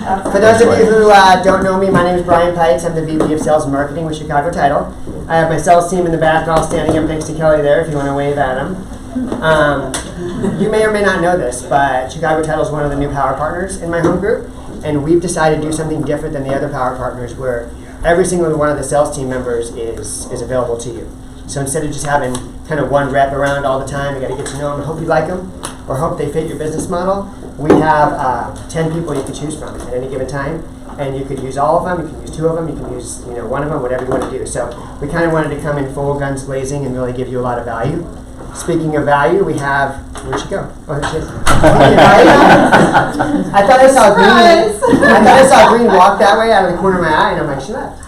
For those of you who don't know me, my name is Brian Peitz. I'm the VP of Sales and Marketing with Chicago Title. I have my sales team in the back all standing up next to Kelly there if you want to wave at them. You may or may not know this, but Chicago Title is one of the new power partners in my home group, and we've decided to do something different than the other power partners where every single one of the sales team members is available to you. So instead of just having kind of one rep around all the time, you got to get to know them and hope you like them or hope they fit your business model. We have 10 people you can choose from at any given time, and you could use all of them, you can use 2 of them, you can use one of them, whatever you want to do. So we kind of wanted to come in full guns blazing and really give you a lot of value. Speaking of value, we have, where'd she go? Oh, there she is. I thought I saw green walk that way out of the corner of my eye, and I'm like, she left.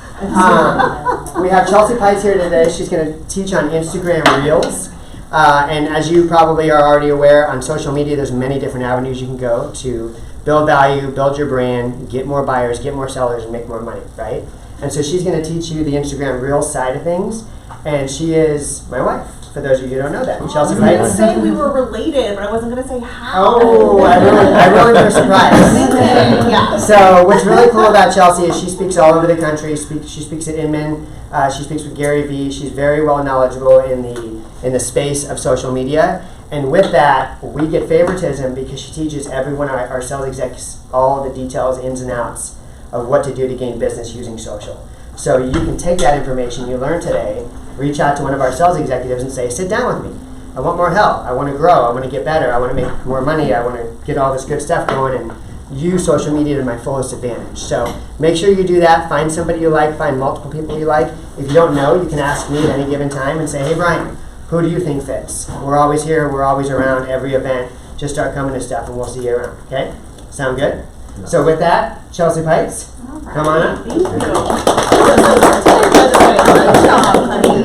We have Chelsea Peitz here today. She's going to teach on Instagram Reels. And as you probably are already aware, on social media, there's many different avenues you can go to build value, build your brand, get more buyers, get more sellers, and make more money, right? And so she's going to teach you the Instagram Reels side of things. And she is my wife, for those of you who don't know that. Chelsea Peitz. I was going to say we were related, but I wasn't going to say how. Oh, I really was surprised. Yeah. So what's really cool about Chelsea is she speaks all over the country. She speaks at Inman. She speaks with Gary Vee. She's very well knowledgeable in the space of social media. And with that, we get favoritism because she teaches every one of our sales execs all the details, ins and outs of what to do to gain business using social. So you can take that information you learned today, reach out to one of our sales executives and say, sit down with me. I want more help. I want to grow. I want to get better. I want to make more money. I want to get all this good stuff going and use social media to my fullest advantage. So make sure you do that. Find somebody you like. Find multiple people you like. If you don't know, you can ask me at any given time and say, hey, Brian, who do you think fits? We're always here. We're always around every event. Just start coming to stuff and we'll see you around. Okay? Sound good? So with that, Chelsea Peitz, come on up. Thank you. Great job, honey.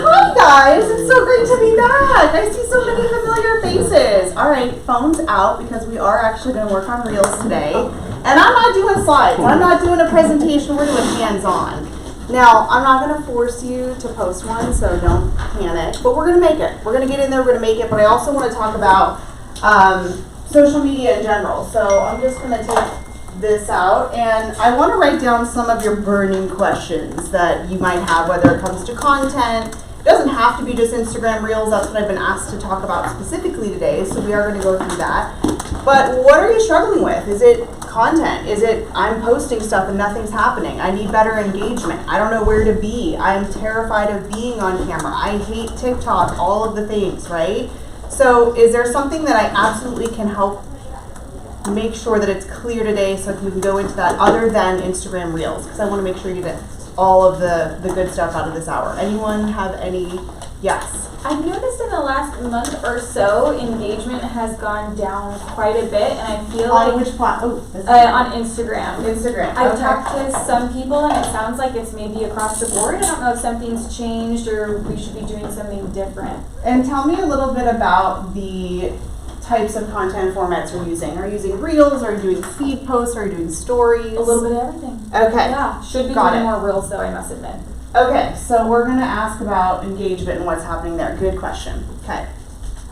Hi guys, it's so great to be back. I see so many familiar faces. All right, phones out because we are actually going to work on Reels today. And I'm not doing slides. I'm not doing a presentation. We're doing hands-on. Now, I'm not going to force you to post one, so don't panic. But we're going to make it. We're going to get in there. We're going to make it. But I also want to talk about social media in general. So I'm just going to take this out, and I want to write down some of your burning questions that you might have, whether it comes to content. It doesn't have to be just Instagram Reels. That's what I've been asked to talk about specifically today, so we are going to go through that. But what are you struggling with? Is it content? Is it I'm posting stuff and nothing's happening? I need better engagement. I don't know where to be. I'm terrified of being on camera. I hate TikTok, all of the things, right? So is there something that I absolutely can help make sure that it's clear today so we can go into that other than Instagram Reels? Because I want to make sure you get all of the good stuff out of this hour. Anyone have any? Yes. I've noticed in the last month or so, engagement has gone down quite a bit, and I feel like which platform? on Instagram. I've Okay. talked to some people, and it sounds like it's maybe across the board. I don't know if something's changed or we should be doing something different. And tell me a little bit about the types of content formats you're using. Are you using Reels? Are you doing feed posts? Are you doing stories? A little bit of everything. Okay. Yeah, should be Got doing it. more Reels though, I must admit. Okay, so we're going to ask about engagement and what's happening there. Good question. Okay.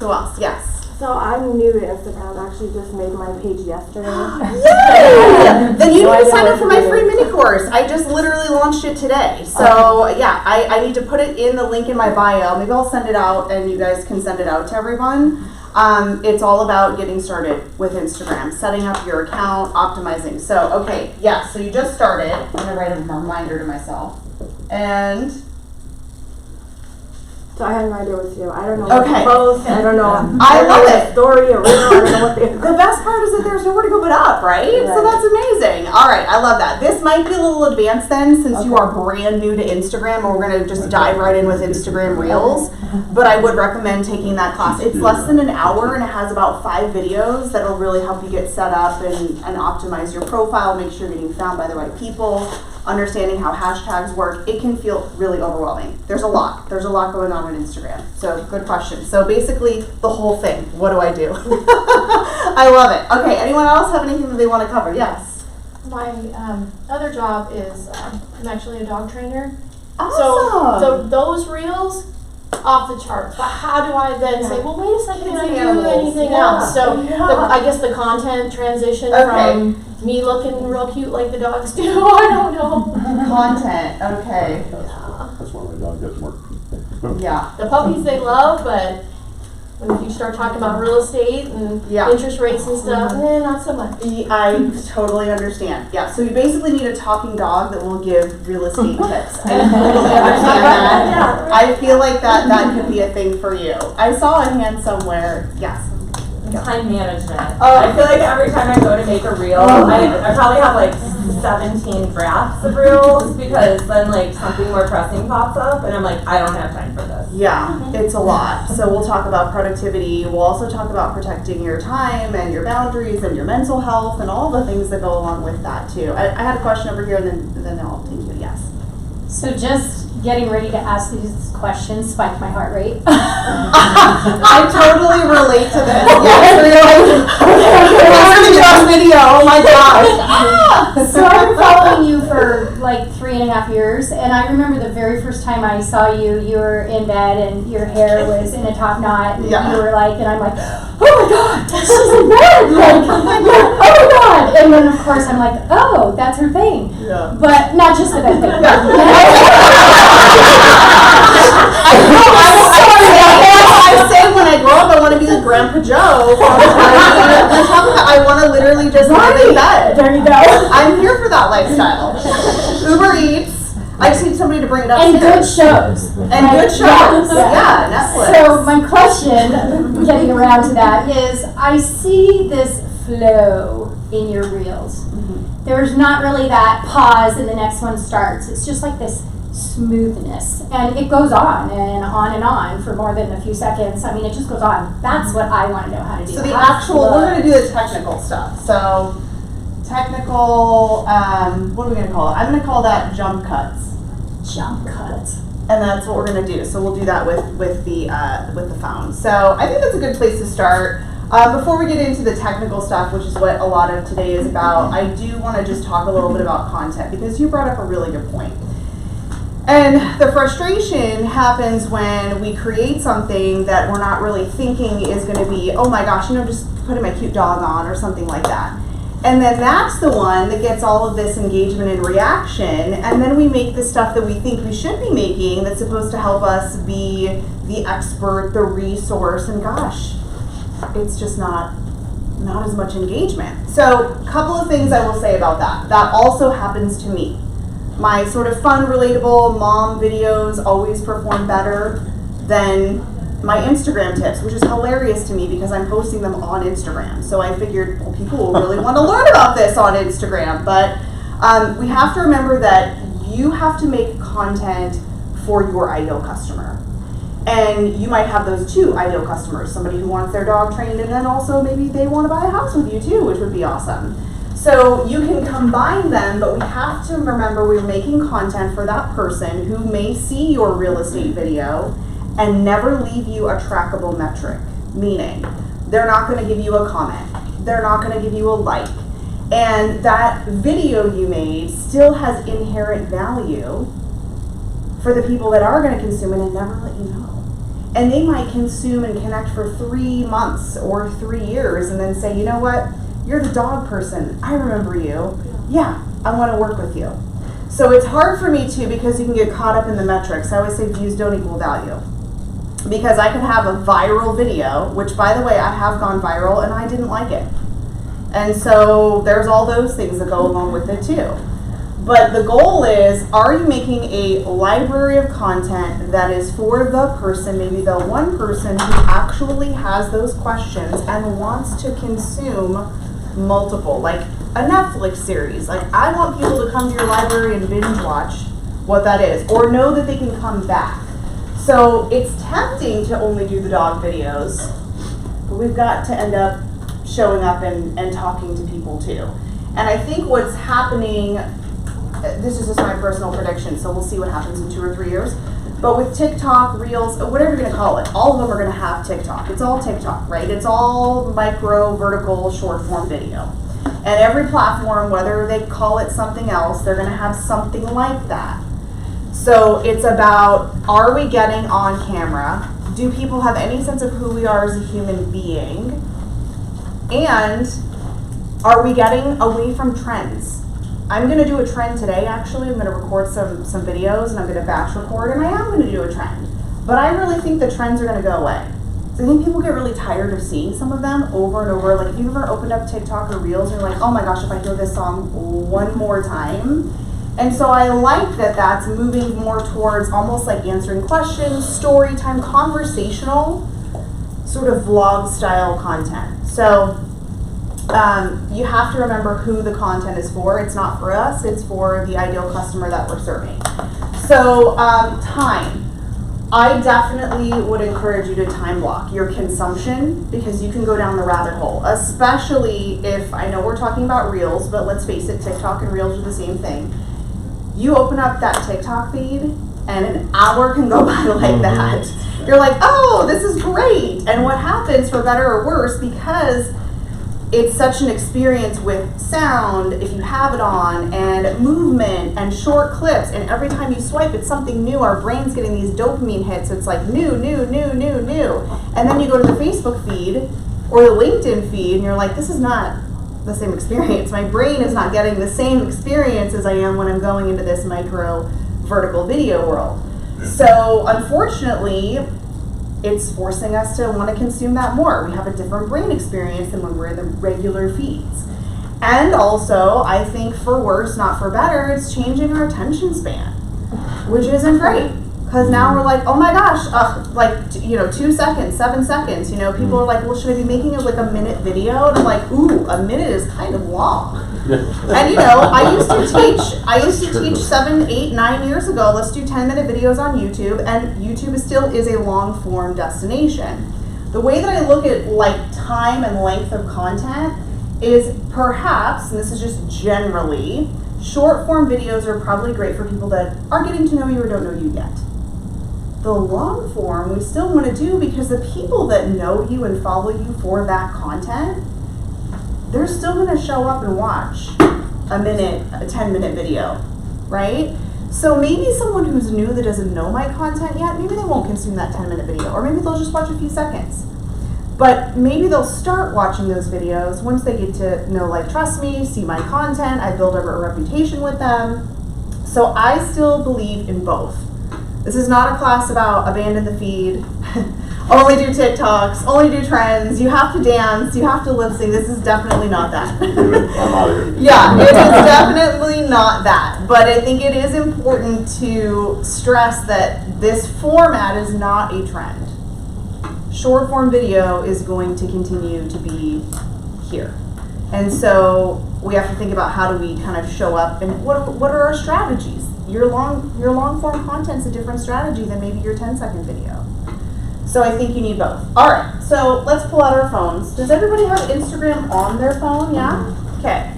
Who else? Yes. So I'm new to Instagram. I actually just made my page yesterday. Yay! Then you need to sign up for my free mini course. I just literally launched it today. So yeah, I need to put it in the link in my bio. Maybe I'll send it out and you guys can send it out to everyone. It's all about getting started with Instagram, setting up your account, optimizing. So, okay, yeah, so you just started. I'm going to write a reminder to myself. And So I have no idea what to do. I don't know Okay. what to post. I don't know. I love don't know it. Story or reel. I don't know what they the best part is that there's nowhere to go but up, right? So Right. that's amazing. All right, I love that. This might be a little advanced then since you are brand new to Instagram, and we're going to just dive right in with Instagram Reels. But I would recommend taking that class. It's less than an hour and it has about 5 videos that'll really help you get set up and optimize your profile, make sure you're getting found by the right people, understanding how hashtags work. It can feel really overwhelming. There's a lot going on Instagram. So good question. So basically the whole thing. What do I do? I love it. Okay, anyone else have anything that they want to cover? Yes. My other job is I'm actually a dog trainer. Awesome. So those reels off the charts. But how do I then say, well, wait a second, can I do Animals. anything Yeah. else? So Yeah. I guess the content transition Okay. from me looking real cute like the dogs do, I don't know. Content, okay, That's why my dog doesn't work. yeah. The puppies they love, but when you start talking about real estate and Yeah. interest rates and stuff, not so much. I totally understand. Yeah, so you basically need a talking dog that will give real estate tips. I totally understand that. I feel like that could be a thing for you. I saw a hand somewhere. Yes. Time management. Oh. I feel like every time I go to make a reel, I probably have like 17 drafts of reels because then like something more pressing pops up and I'm like, I don't have time for this. Yeah, it's a lot. So we'll talk about productivity. We'll also talk about protecting your time and your boundaries and your mental health and all the things that go along with that too. I had a question over here and then I'll take you. Yes. So just getting ready to ask these questions spiked my heart rate. I totally relate to this. Yes, really. Okay, video. Oh my gosh. So I've been following you for like 3.5 years, and I remember the very first time I saw you, you were in bed and your hair was in a top knot, and Yeah. you were like, and I'm like, oh my god, she's in bed! Like, oh my god! And then of course I'm like, oh, that's her thing. Yeah. But not just the bed thing. I say when I grow up, I want to be like Grandpa Joe. I want to literally just live in bed. There you go. I'm here for that lifestyle. Uber Eats. I just need somebody to bring it up. And good shows. And good shows. Yeah, Netflix. So my question, getting around to that, is I see this flow in your reels. There's not really that pause and the next one starts. It's just like this smoothness. And it goes on and on for more than a few seconds. I mean, it just goes on. That's what I want to know how to do. So the How to actual, flow. we're going to do the technical stuff. So technical, what are we going to call it? I'm going to call that jump cuts. Jump cuts. And that's what we're gonna do. So we'll do that with the phone. So I think that's a good place to start. Before we get into the technical stuff, which is what a lot of today is about, I do want to just talk a little bit about content because you brought up a really good point. And the frustration happens when we create something that we're not really thinking is going to be, oh my gosh, just putting my cute dog on or something like that. And then that's the one that gets all of this engagement and reaction, and then we make the stuff that we think we should be making that's supposed to help us be the expert, the resource, and gosh, it's just not as much engagement. So a couple of things I will say about that. That also happens to me. My sort of fun, relatable mom videos always perform better than my Instagram tips, which is hilarious to me because I'm posting them on Instagram. So I figured, well, people will really want to learn about this on Instagram. But we have to remember that you have to make content for your ideal customer. And you might have those two ideal customers, somebody who wants their dog trained and then also maybe they want to buy a house with you too, which would be awesome. So you can combine them, but we have to remember we're making content for that person who may see your real estate video and never leave you a trackable metric, meaning they're not going to give you a comment, they're not going to give you a like, and that video you made still has inherent value for the people that are going to consume it and never let you know. And they might consume and connect for 3 months or 3 years and then say, you know what, you're the dog person, I remember you, yeah, I want to work with you. So it's hard for me too because you can get caught up in the metrics. I always say views don't equal value. Because I can have a viral video, which by the way, I have gone viral and I didn't like it. And so there's all those things that go along with it too. But the goal is, are you making a library of content that is for the person, maybe the one person who actually has those questions and wants to consume multiple, like a Netflix series. Like I want people to come to your library and binge watch what that is, or know that they can come back. So it's tempting to only do the dog videos, but we've got to end up showing up and talking to people too. And I think what's happening, this is just my personal prediction, so we'll see what happens in 2 or 3 years, but with TikTok, Reels, whatever you're going to call it, all of them are going to have TikTok. It's all TikTok, right? It's all micro, vertical, short form video. And every platform, whether they call it something else, they're going to have something like that. So it's about, are we getting on camera? Do people have any sense of who we are as a human being? And are we getting away from trends? I'm going to do a trend today, actually. I'm going to record some videos, and I'm going to batch record, and I am going to do a trend. But I really think the trends are going to go away. So I think people get really tired of seeing some of them over and over. Like, if you've ever opened up TikTok or Reels, and you're like, oh my gosh, if I hear this song one more time. And so I like that that's moving more towards almost like answering questions, story time, conversational, sort of vlog style content. So you have to remember who the content is for. It's not for us, it's for the ideal customer that we're serving. So time. I definitely would encourage you to time block your consumption, because you can go down the rabbit hole, especially if, I know we're talking about Reels, but let's face it, TikTok and Reels are the same thing. You open up that TikTok feed and an hour can go by like that. You're like, oh, this is great. And what happens, for better or worse, because it's such an experience with sound, if you have it on, and movement, and short clips, and every time you swipe, it's something new. Our brain's getting these dopamine hits. It's like new, new, new, new, new. And then you go to the Facebook feed or the LinkedIn feed, and you're like, this is not the same experience. My brain is not getting the same experience as I am when I'm going into this micro vertical video world. So unfortunately, it's forcing us to want to consume that more. We have a different brain experience than when we're in the regular feeds. And also, I think for worse, not for better, it's changing our attention span, which isn't great. Because now we're like, oh my gosh, 2 seconds, 7 seconds. People are like, well, should I be making it like a minute video? And I'm like, ooh, a minute is kind of long. And I used to teach 7, 8, 9 years ago, let's do 10-minute videos on YouTube, and YouTube still is a long form destination. The way that I look at like time and length of content is perhaps, and this is just generally, short form videos are probably great for people that are getting to know you or don't know you yet. The long form we still want to do, because the people that know you and follow you for that content, they're still going to show up and watch a 10-minute video, right? So maybe someone who's new that doesn't know my content yet, maybe they won't consume that 10-minute video, or maybe they'll just watch a few seconds. But maybe they'll start watching those videos once they get to know, like, trust me, see my content, I build up a reputation with them. So I still believe in both. This is not a class about abandon the feed, only do TikToks, only do trends, you have to dance, you have to lip sync. This is definitely not that. I'm out of here. Yeah, it is definitely not that. But I think it is important to stress that this format is not a trend. Short form video is going to continue to be here. And so we have to think about, how do we kind of show up, and what are our strategies? Your long form content's a different strategy than maybe your 10-second video. So I think you need both. All right, so let's pull out our phones. Does everybody have Instagram on their phone? Yeah? Okay.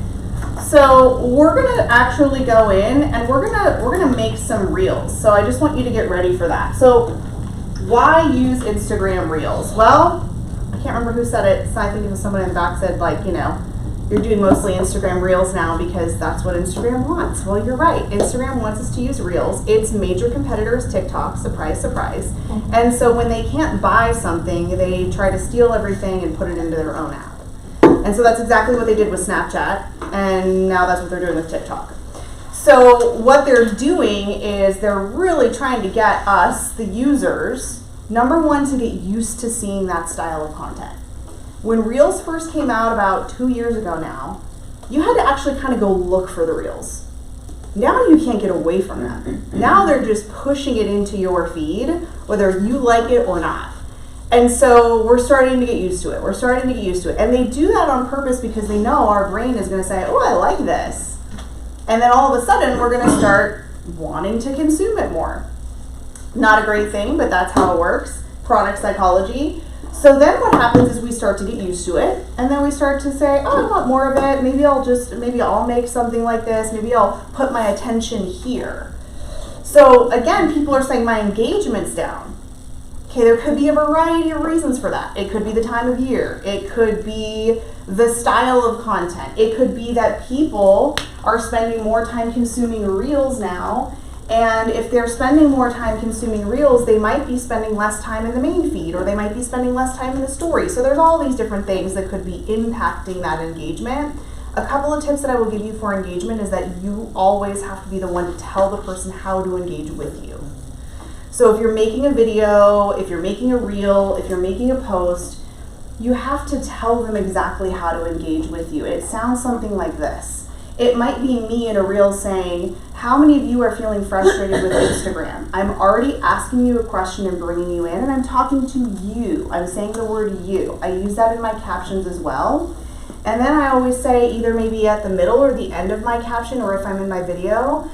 So we're gonna actually go in and we're gonna make some reels. So I just want you to get ready for that. So why use Instagram Reels? Well, I can't remember who said it. So I think it was someone in the back said, like, you're doing mostly Instagram Reels now because that's what Instagram wants. Well, you're right. Instagram wants us to use Reels. Its major competitor is TikTok, surprise, surprise. And so when they can't buy something, they try to steal everything and put it into their own app. And so that's exactly what they did with Snapchat, and now that's what they're doing with TikTok. So what they're doing is they're really trying to get us, the users, number one, to get used to seeing that style of content. When Reels first came out about 2 years ago now, you had to actually kind of go look for the Reels. Now you can't get away from them. Now they're just pushing it into your feed, whether you like it or not. And so we're starting to get used to it. And they do that on purpose because they know our brain is going to say, oh, I like this. And then all of a sudden we're going to start wanting to consume it more. Not a great thing, but that's how it works. Chronic psychology. So then what happens is we start to get used to it, and then we start to say, oh, I want more of it. Maybe I'll make something like this. Maybe I'll put my attention here. So again, people are saying my engagement's down. Okay, there could be a variety of reasons for that. It could be the time of year. It could be the style of content. It could be that people are spending more time consuming Reels now And if they're spending more time consuming reels, they might be spending less time in the main feed, or they might be spending less time in the story. So there's all these different things that could be impacting that engagement. A couple of tips that I will give you for engagement is that you always have to be the one to tell the person how to engage with you. So if you're making a video, if you're making a reel, if you're making a post, you have to tell them exactly how to engage with you. It sounds something like this. It might be me in a reel saying, how many of you are feeling frustrated with Instagram? I'm already asking you a question and bringing you in, and I'm talking to you. I'm saying the word you. I use that in my captions as well. And then I always say, either maybe at the middle or the end of my caption, or if I'm in my video,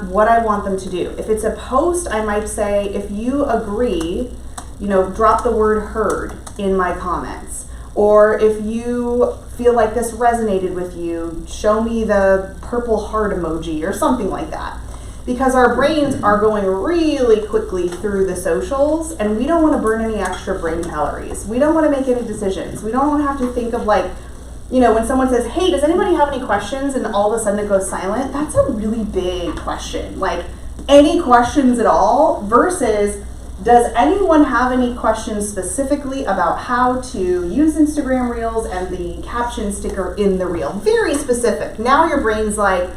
what I want them to do. If it's a post, I might say, if you agree, drop the word heard in my comments. Or if you feel like this resonated with you, show me the purple heart emoji or something like that. Because our brains are going really quickly through the socials, and we don't want to burn any extra brain calories. We don't want to make any decisions. We don't want to have to think of when someone says, hey, does anybody have any questions? And all of a sudden it goes silent. That's a really big question. Like, any questions at all versus, does anyone have any questions specifically about how to use Instagram Reels and the caption sticker in the reel? Very specific. Now your brain's like,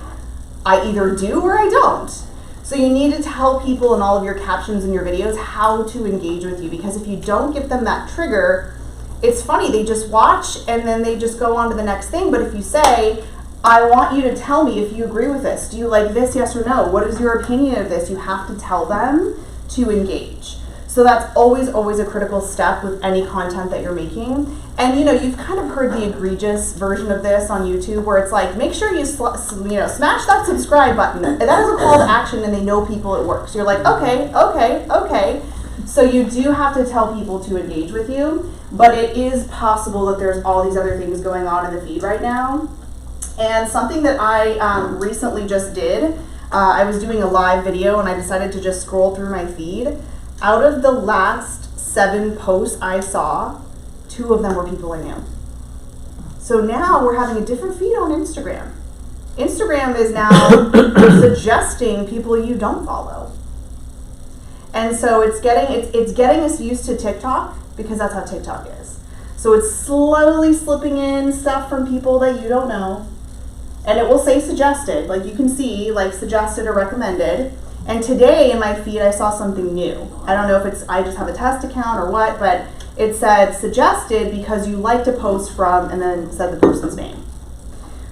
I either do or I don't. So you need to tell people in all of your captions and your videos how to engage with you, because if you don't give them that trigger, it's funny, they just watch and then they just go on to the next thing. But if you say, I want you to tell me if you agree with this. Do you like this, yes or no? What is your opinion of this? You have to tell them to engage. So that's always a critical step with any content that you're making. And you've kind of heard the egregious version of this on YouTube where it's like, make sure you smash that subscribe button. That is a call to action and they know people it works. You're like, okay. So you do have to tell people to engage with you, but it is possible that there's all these other things going on in the feed right now. And something that I recently just did, I was doing a live video and I decided to just scroll through my feed. Out of the last 7 posts I saw, 2 of them were people I knew. So now we're having a different feed on Instagram. Instagram is now suggesting people you don't follow. And so it's getting us used to TikTok, because that's how TikTok is. So it's slowly slipping in stuff from people that you don't know. And it will say suggested, like you can see, like suggested or recommended. And today in my feed, I saw something new. I don't know if I just have a test account or what, but it said suggested because you liked a post from, and then said the person's name.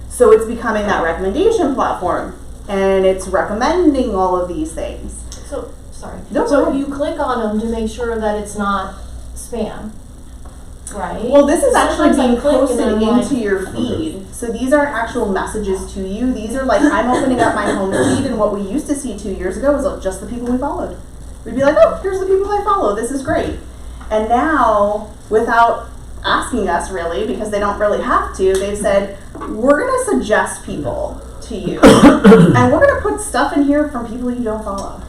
So it's becoming that recommendation platform, and it's recommending all of these things. So you click on them to make sure that it's not spam, right? Well, this is actually being posted like, into your feed. So these aren't actual messages to you. These are like, I'm opening up my home feed, and what we used to see 2 years ago was just the people we followed. We'd be like, oh, here's the people I follow. This is great. And now, without asking us really, because they don't really have to, they've said, we're going to suggest people to you. And we're going to put stuff in here from people you don't follow.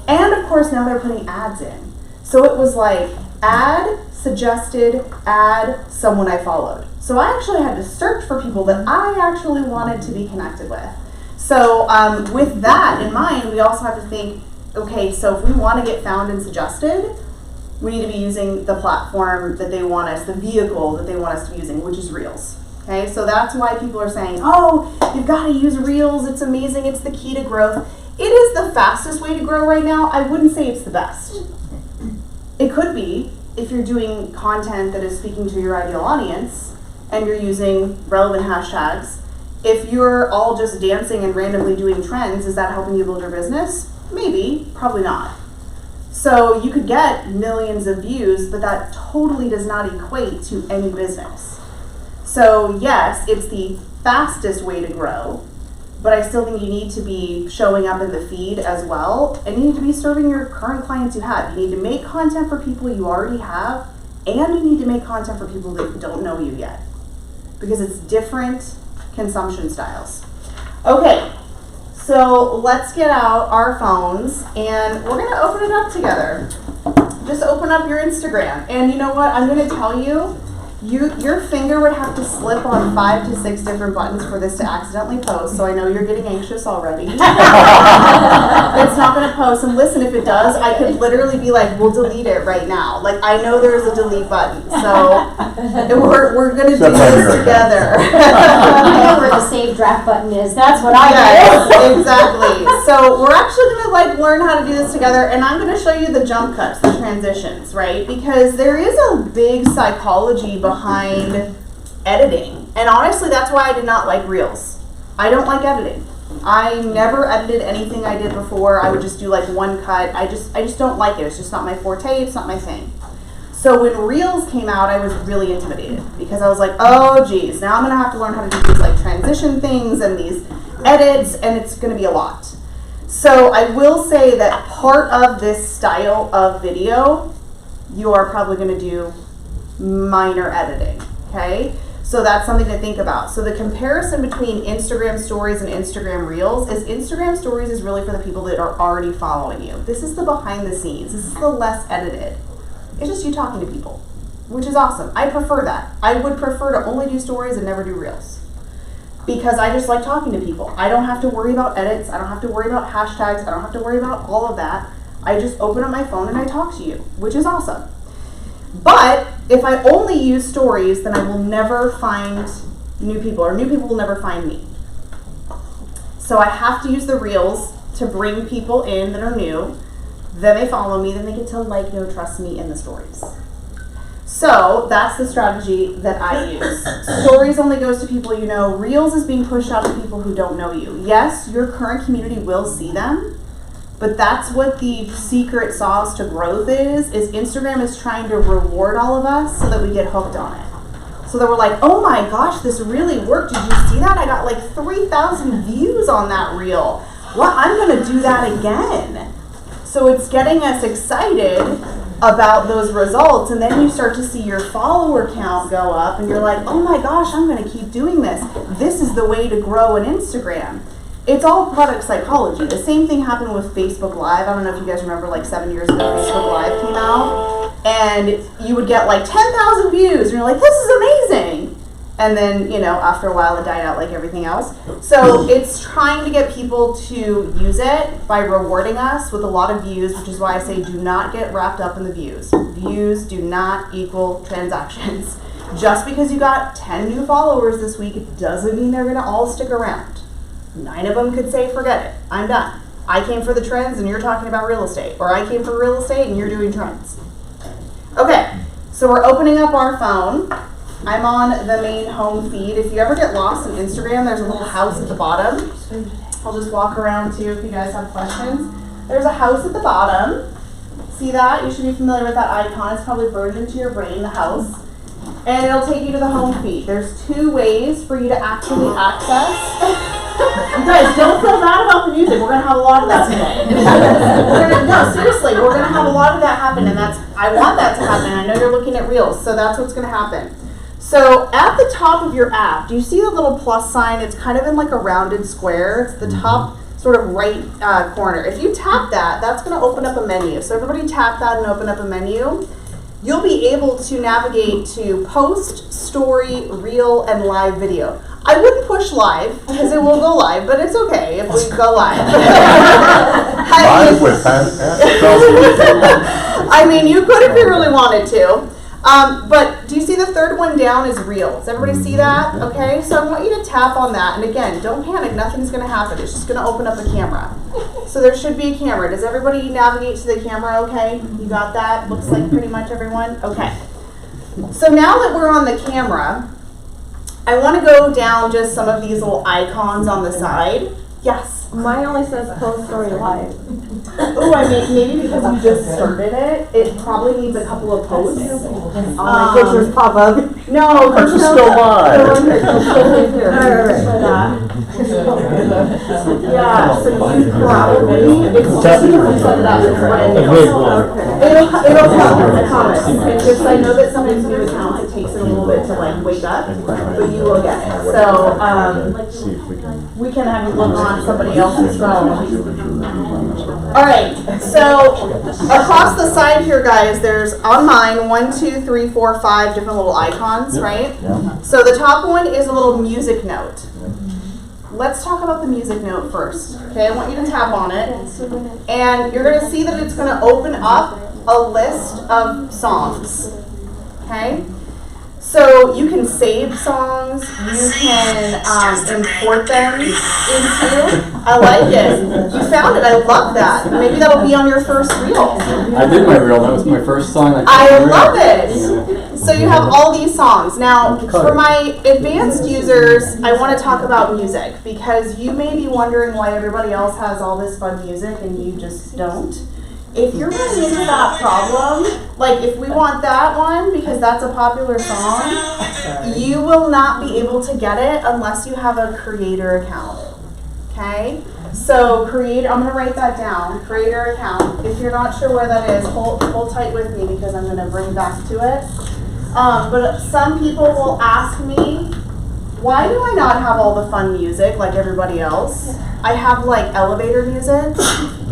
And of course, now they're putting ads in. So it was like, ad, suggested, ad, someone I followed. So I actually had to search for people that I actually wanted to be connected with. So with that in mind, we also have to think, okay, so if we want to get found and suggested, we need to be using the platform that they want us, the vehicle that they want us to be using, which is Reels. Okay, so that's why people are saying, oh, you've got to use Reels, it's amazing, it's the key to growth. It is the fastest way to grow right now. I wouldn't say it's the best. It could be if you're doing content that is speaking to your ideal audience and you're using relevant hashtags. If you're all just dancing and randomly doing trends, is that helping you build your business? Maybe, probably not. So you could get millions of views, but that totally does not equate to any business. So yes, it's the fastest way to grow, but I still think you need to be showing up in the feed as well, and you need to be serving your current clients you have. You need to make content for people you already have, and you need to make content for people that don't know you yet, because it's different consumption styles. Okay, so let's get out our phones, and we're gonna open it up together. Just open up your Instagram, and you know what? I'm gonna tell you, Your finger would have to slip on 5 to 6 different buttons for this to accidentally post, so I know you're getting anxious already. It's not going to post, and listen, if it does, I could literally be like, we'll delete it right now. Like, I know there's a delete button, so we're going to do this together. I know where the save draft button is, that's what I do. Yes, exactly. So we're actually going to like learn how to do this together, and I'm going to show you the jump cuts, the transitions, right? Because there is a big psychology behind editing. And honestly, that's why I did not like Reels. I don't like editing. I never edited anything I did before. I would just do like one cut. I just don't like it. It's just not my forte. It's not my thing. So when Reels came out, I was really intimidated because I was like, oh geez, now I'm gonna have to learn how to do these like transition things and these edits, and it's gonna be a lot. So I will say that part of this style of video, you are probably gonna do minor editing, okay? So that's something to think about. So the comparison between Instagram stories and Instagram Reels is Instagram stories is really for the people that are already following you. This is the behind the scenes. This is the less edited. It's just you talking to people, which is awesome. I prefer that. I would prefer to only do stories and never do Reels because I just like talking to people. I don't have to worry about edits. I don't have to worry about hashtags. I don't have to worry about all of that. I just open up my phone and I talk to you, which is awesome. But if I only use stories, then I will never find new people, or new people will never find me. So I have to use the Reels to bring people in that are new. Then they follow me, then they get to like, know, trust me in the stories. So that's the strategy that I use. Stories only goes to people you know. Reels is being pushed out to people who don't know you. Yes, your current community will see them, but that's what the secret sauce to growth is Instagram is trying to reward all of us so that we get hooked on it. So that we're like, oh my gosh, this really worked. Did you see that? I got like 3,000 views on that reel. Well, I'm gonna do that again. So it's getting us excited about those results, and then you start to see your follower count go up, and you're like, oh my gosh, I'm gonna keep doing this. This is the way to grow an Instagram. It's all product psychology. The same thing happened with Facebook Live. I don't know if you guys remember, like 7 years ago, Facebook Live came out, and you would get like 10,000 views, and you're like, this is amazing. And then, you know, after a while it died out like everything else. So it's trying to get people to use it by rewarding us with a lot of views, which is why I say do not get wrapped up in the views. Views do not equal transactions. Just because you got 10 new followers this week, it doesn't mean they're gonna all stick around. 9 of them could say, forget it, I'm done. I came for the trends and you're talking about real estate. Or I came for real estate and you're doing trends. Okay, so we're opening up our phone. I'm on the main home feed. If you ever get lost in Instagram, there's a little house at the bottom. I'll just walk around too if you guys have questions. There's a house at the bottom. See that? You should be familiar with that icon. It's probably burned into your brain, the house. And it'll take you to the home feed. There's 2 ways for you to actually access. You guys, don't feel bad about the music. We're going to have a lot of that today. No, seriously, we're going to have a lot of that happen, and I want that to happen. I know you're looking at Reels, so that's what's going to happen. So at the top of your app, do you see the little plus sign? It's kind of in like a rounded square. It's the top sort of right corner. If you tap that, that's going to open up a menu. So everybody tap that and open up a menu. You'll be able to navigate to post, story, reel, and live video. I wouldn't push live because it will go live, but it's okay if we go live. Live with I mean, you could if you really wanted to. But do you see the third one down is Reels? Everybody see that? Okay, so I want you to tap on that. And again, don't panic. Nothing's going to happen. It's just going to open up a camera. So there should be a camera. Does everybody navigate to the camera okay? You got that? Looks like pretty much everyone? Okay. So now that we're on the camera, I want to go down just some of these little icons on the side. Yes? Mine only says post story live. Oh, I mean, maybe because you just started it, it probably needs a couple of posts. Pictures pop up. No, This is still live. Yeah, so you probably, it's just because we set it up, it's brand new. It'll come, I promise. And just, I know that sometimes new accounts, it takes it a little bit to like wake up, but you will get it. So, See if we can We can have you look on somebody else's phone. Alright, so across the side here, guys, there's on mine 1, 2, 3, 4, 5 different little icons, right? Yeah. So the top one is a little music note. Let's talk about the music note first. Okay, I want you to tap on it. And you're going to see that it's going to open up a list of songs. Okay? So you can save songs, you can import them into. I like it. You found it. I love that. Maybe that'll be on your first reel. I did my reel. That was my first song. I love it. So you have all these songs. Now, for my advanced users, I want to talk about music because you may be wondering why everybody else has all this fun music and you just don't. If you're running into that problem, like if we want that one because that's a popular song, you will not be able to get it unless you have a creator account. Okay? So I'm going to write that down, creator account. If you're not sure where that is, hold tight with me because I'm going to bring back to it. But some people will ask me, why do I not have all the fun music like everybody else? I have like elevator music,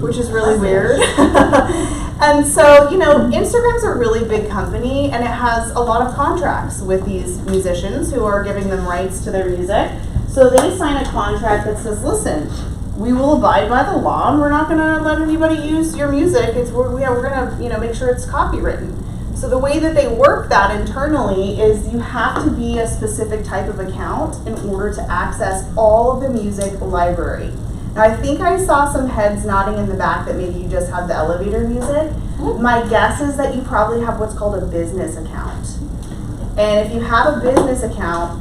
which is really weird. And so, Instagram's a really big company and it has a lot of contracts with these musicians who are giving them rights to their music. So they sign a contract that says, listen, we will abide by the law and we're not going to let anybody use your music. We're going to, make sure it's copywritten. So the way that they work that internally is you have to be a specific type of account in order to access all of the music library. Now I think I saw some heads nodding in the back that maybe you just have the elevator music. My guess is that you probably have what's called a business account. And if you have a business account,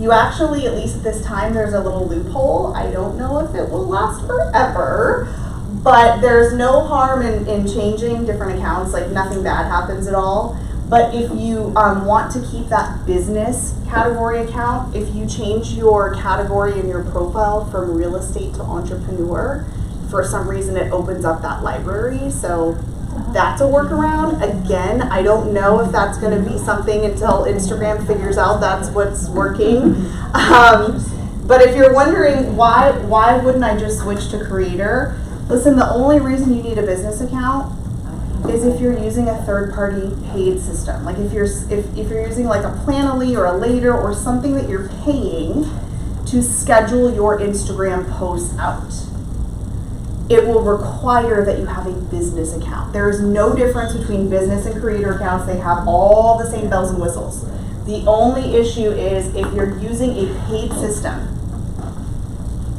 you actually, at least at this time, there's a little loophole. I don't know if it will last forever. But there's no harm in changing different accounts, like nothing bad happens at all. But if you want to keep that business category account, if you change your category in your profile from real estate to entrepreneur, for some reason it opens up that library. So that's a workaround. Again, I don't know if that's going to be something until Instagram figures out that's what's working. But if you're wondering why wouldn't I just switch to creator? Listen, the only reason you need a business account is if you're using a third-party paid system. Like if you're using like a Planoly or a Later or something that you're paying to schedule your Instagram posts out. It will require that you have a business account. There is no difference between business and creator accounts. They have all the same bells and whistles. The only issue is if you're using a paid system,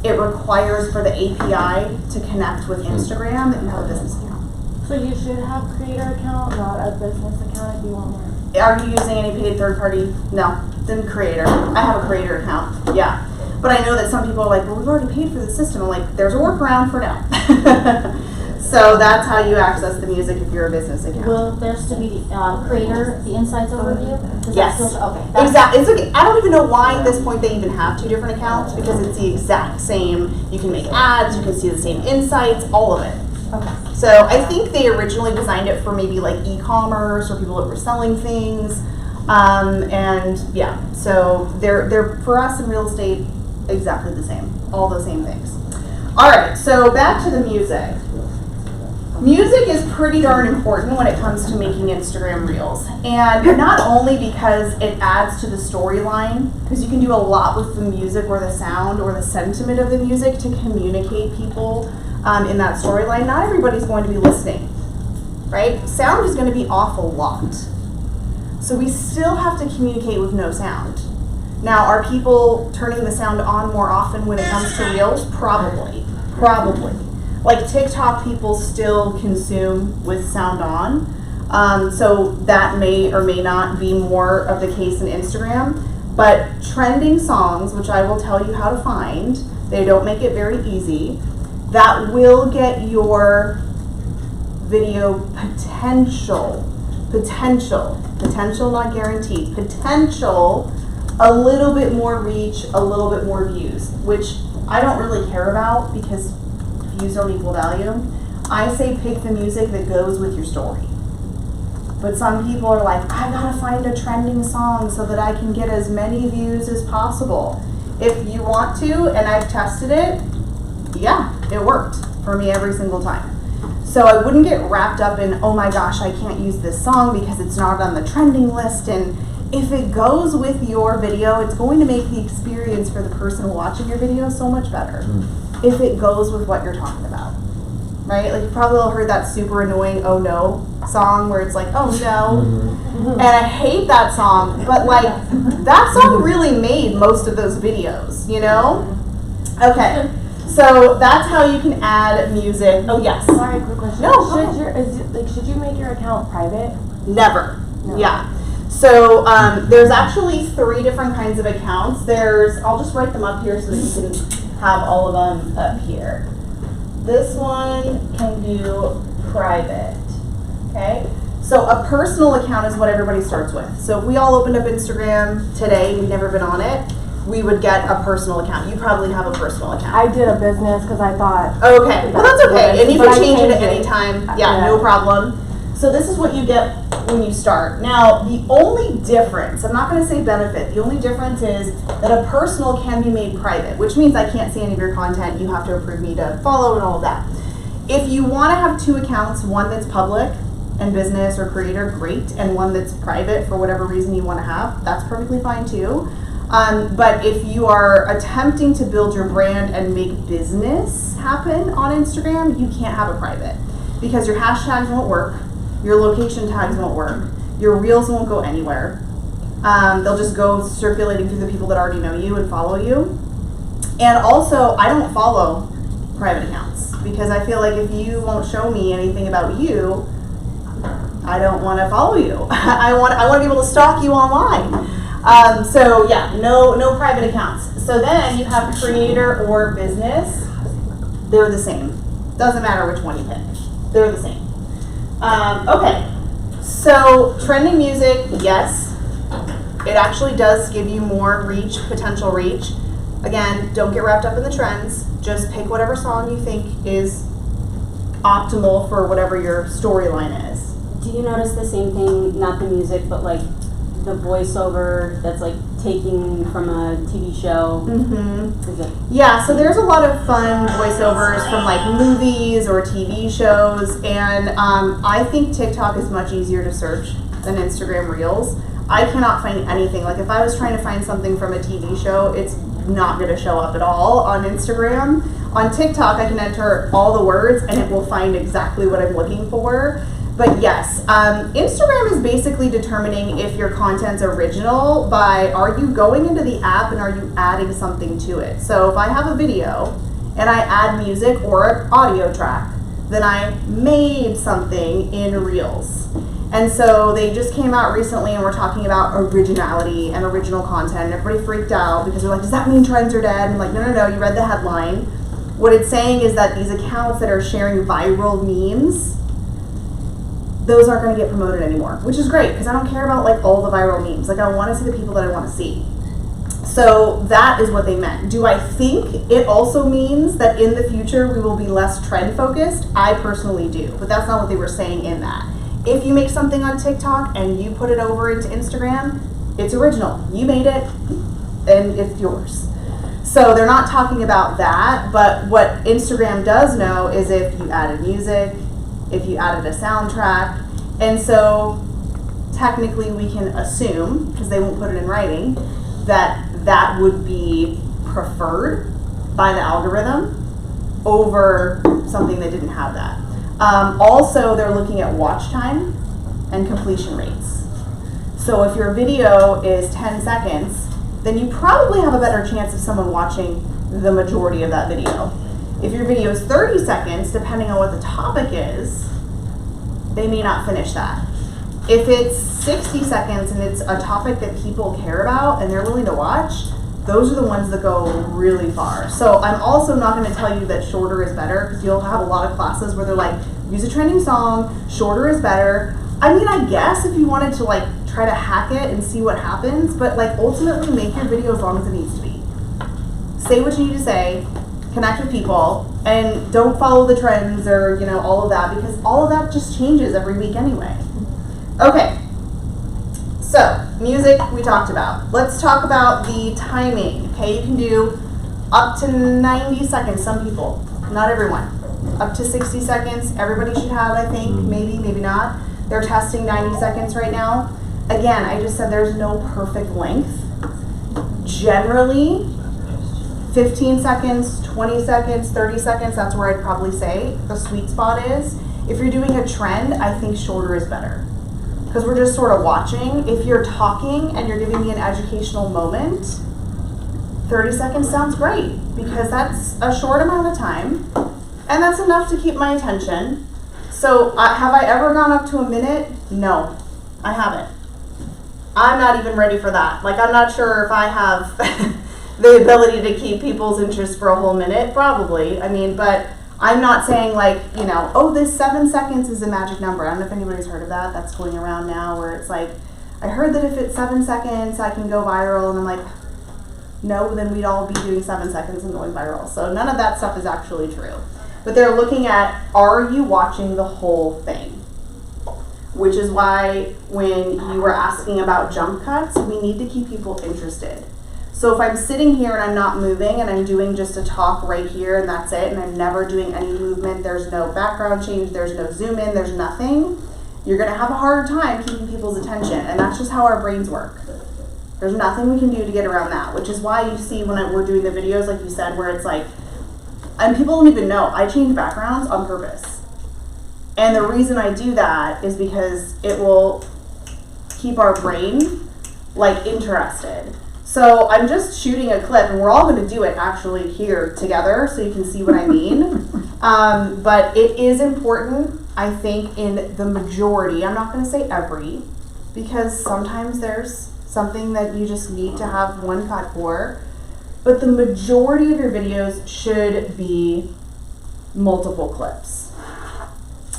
it requires for the API to connect with Instagram that you have a business account. So you should have creator account, not a business account if you want more. Are you using any paid third party? No, then creator. I have a creator account, yeah. But I know that some people are like, well, we've already paid for the system. I'm like, there's a workaround for now. So that's how you access the music if you're a business account. Will there still be the creator, the insights overview? Does Yes. that still, okay. Exactly. It's okay. I don't even know why at this point they even have two different accounts because it's the exact same. You can make ads, you can see the same insights, all of it. Okay. So I think they originally designed it for maybe like e-commerce or people that were selling things. And yeah, so they're for us in real estate exactly the same, all the same things. All right, so back to the music. Music is pretty darn important when it comes to making Instagram Reels. And not only because it adds to the storyline, because you can do a lot with the music or the sound or the sentiment of the music to communicate people in that storyline. Not everybody's going to be listening, right? Sound is going to be off a lot. So we still have to communicate with no sound. Now, are people turning the sound on more often when it comes to Reels? Probably. Like TikTok, people still consume with sound on. So that may or may not be more of the case in Instagram. But trending songs, which I will tell you how to find, they don't make it very easy, that will get your video potential, not guaranteed, potential a little bit more reach, a little bit more views, which I don't really care about because views don't equal value. I say pick the music that goes with your story. But some people are like, I gotta find a trending song so that I can get as many views as possible. If you want to, and I've tested it, yeah, it worked for me every single time. So I wouldn't get wrapped up in, oh my gosh, I can't use this song because it's not on the trending list. And if it goes with your video, it's going to make the experience for the person watching your video so much better. If it goes with what you're talking about, right? Like you probably all heard that super annoying "Oh No" song where it's like, "Oh no," and I hate that song. But like that song really made most of those videos, you know? Okay, so that's how you can add music. Oh yes. Sorry, quick question. No, Should you make your account private? Never. No. Yeah. So there's actually 3 different kinds of accounts. I'll just write them up here so that you can have all of them up here. This one can do private, okay? So a personal account is what everybody starts with. So if we all opened up Instagram today, we've never been on it, we would get a personal account. You probably have a personal account. I did a business because I thought. Okay, well that's okay, and you But can I change it at changed any it. time. Yeah, Yeah. no problem. So this is what you get when you start. Now, the only difference, I'm not going to say benefit, the only difference is that a personal can be made private, which means I can't see any of your content, you have to approve me to follow and all of that. If you want to have 2 accounts, one that's public and business or creator, great, and one that's private for whatever reason you want to have, that's perfectly fine too. But if you are attempting to build your brand and make business happen on Instagram, you can't have a private because your hashtags won't work, your location tags won't work, your reels won't go anywhere. They'll just go circulating through the people that already know you and follow you. And also, I don't follow private accounts because I feel like if you won't show me anything about you, I don't want to follow you. I want to be able to stalk you online. So yeah, no private accounts. So then you have creator or business. They're the same. Doesn't matter which one you pick. They're the same. Okay. So trending music, yes, it actually does give you more reach, potential reach. Again, don't get wrapped up in the trends. Just pick whatever song you think is optimal for whatever your storyline is. Do you notice the same thing, not the music, but like the voiceover that's like taking from a TV show? Yeah, so there's a lot of fun voiceovers from like movies or TV shows, and I think TikTok is much easier to search than Instagram Reels. I cannot find anything. Like if I was trying to find something from a TV show, it's not going to show up at all on Instagram. On TikTok, I can enter all the words and it will find exactly what I'm looking for. But yes, Instagram is basically determining if your content's original by are you going into the app and are you adding something to it. So if I have a video and I add music or an audio track, then I made something in Reels. And so they just came out recently and we're talking about originality and original content, and everybody freaked out because they're like, does that mean trends are dead? And I'm like, no, you read the headline. What it's saying is that these accounts that are sharing viral memes, those aren't going to get promoted anymore, which is great because I don't care about like all the viral memes. Like I want to see the people that I want to see. So that is what they meant. Do I think it also means that in the future we will be less trend focused? I personally do, but that's not what they were saying in that. If you make something on TikTok and you put it over into Instagram, it's original. You made it and it's yours. So they're not talking about that, but what Instagram does know is if you added music, if you added a soundtrack, and so technically we can assume, because they won't put it in writing, that that would be preferred by the algorithm over something that didn't have that. Also, they're looking at watch time and completion rates. So if your video is 10 seconds, then you probably have a better chance of someone watching the majority of that video. If your video is 30 seconds, depending on what the topic is, they may not finish that. If it's 60 seconds and it's a topic that people care about and they're willing to watch, those are the ones that go really far. So I'm also not going to tell you that shorter is better because you'll have a lot of classes where they're like, use a trending song, shorter is better. I mean, I guess if you wanted to like try to hack it and see what happens, but like ultimately make your video as long as it needs to be. Say what you need to say, connect with people, and don't follow the trends or, you know, all of that, because all of that just changes every week anyway. Okay, so music we talked about. Let's talk about the timing. Okay, you can do up to 90 seconds, some people, not everyone. Up to 60 seconds, everybody should have, I think, maybe not. They're testing 90 seconds right now. Again, I just said there's no perfect length. Generally, 15 seconds, 20 seconds, 30 seconds, that's where I'd probably say the sweet spot is. If you're doing a trend, I think shorter is better. Because we're just sort of watching. If you're talking and you're giving me an educational moment, 30 seconds sounds great because that's a short amount of time and that's enough to keep my attention. So have I ever gone up to a minute? No, I haven't. I'm not even ready for that. Like, I'm not sure if I have the ability to keep people's interest for a whole minute, probably. I mean, but I'm not saying like, you know, oh, this 7 seconds is a magic number. I don't know if anybody's heard of that. That's going around now where it's like, I heard that if it's 7 seconds, I can go viral. And I'm like, no, then we'd all be doing 7 seconds and going viral. So none of that stuff is actually true. But they're looking at, are you watching the whole thing? Which is why when you were asking about jump cuts, we need to keep people interested. So if I'm sitting here and I'm not moving and I'm doing just a talk right here and that's it, and I'm never doing any movement, there's no background change, there's no zoom in, there's nothing, you're gonna have a harder time keeping people's attention. And that's just how our brains work. There's nothing we can do to get around that, which is why you see when we're doing the videos, like you said, where it's like, and people don't even know, I change backgrounds on purpose. And the reason I do that is because it will keep our brain like interested. So I'm just shooting a clip and we're all gonna do it actually here together so you can see what I mean. But it is important, I think, in the majority, I'm not gonna say every, because sometimes there's something that you just need to have one cut for, but the majority of your videos should be multiple clips.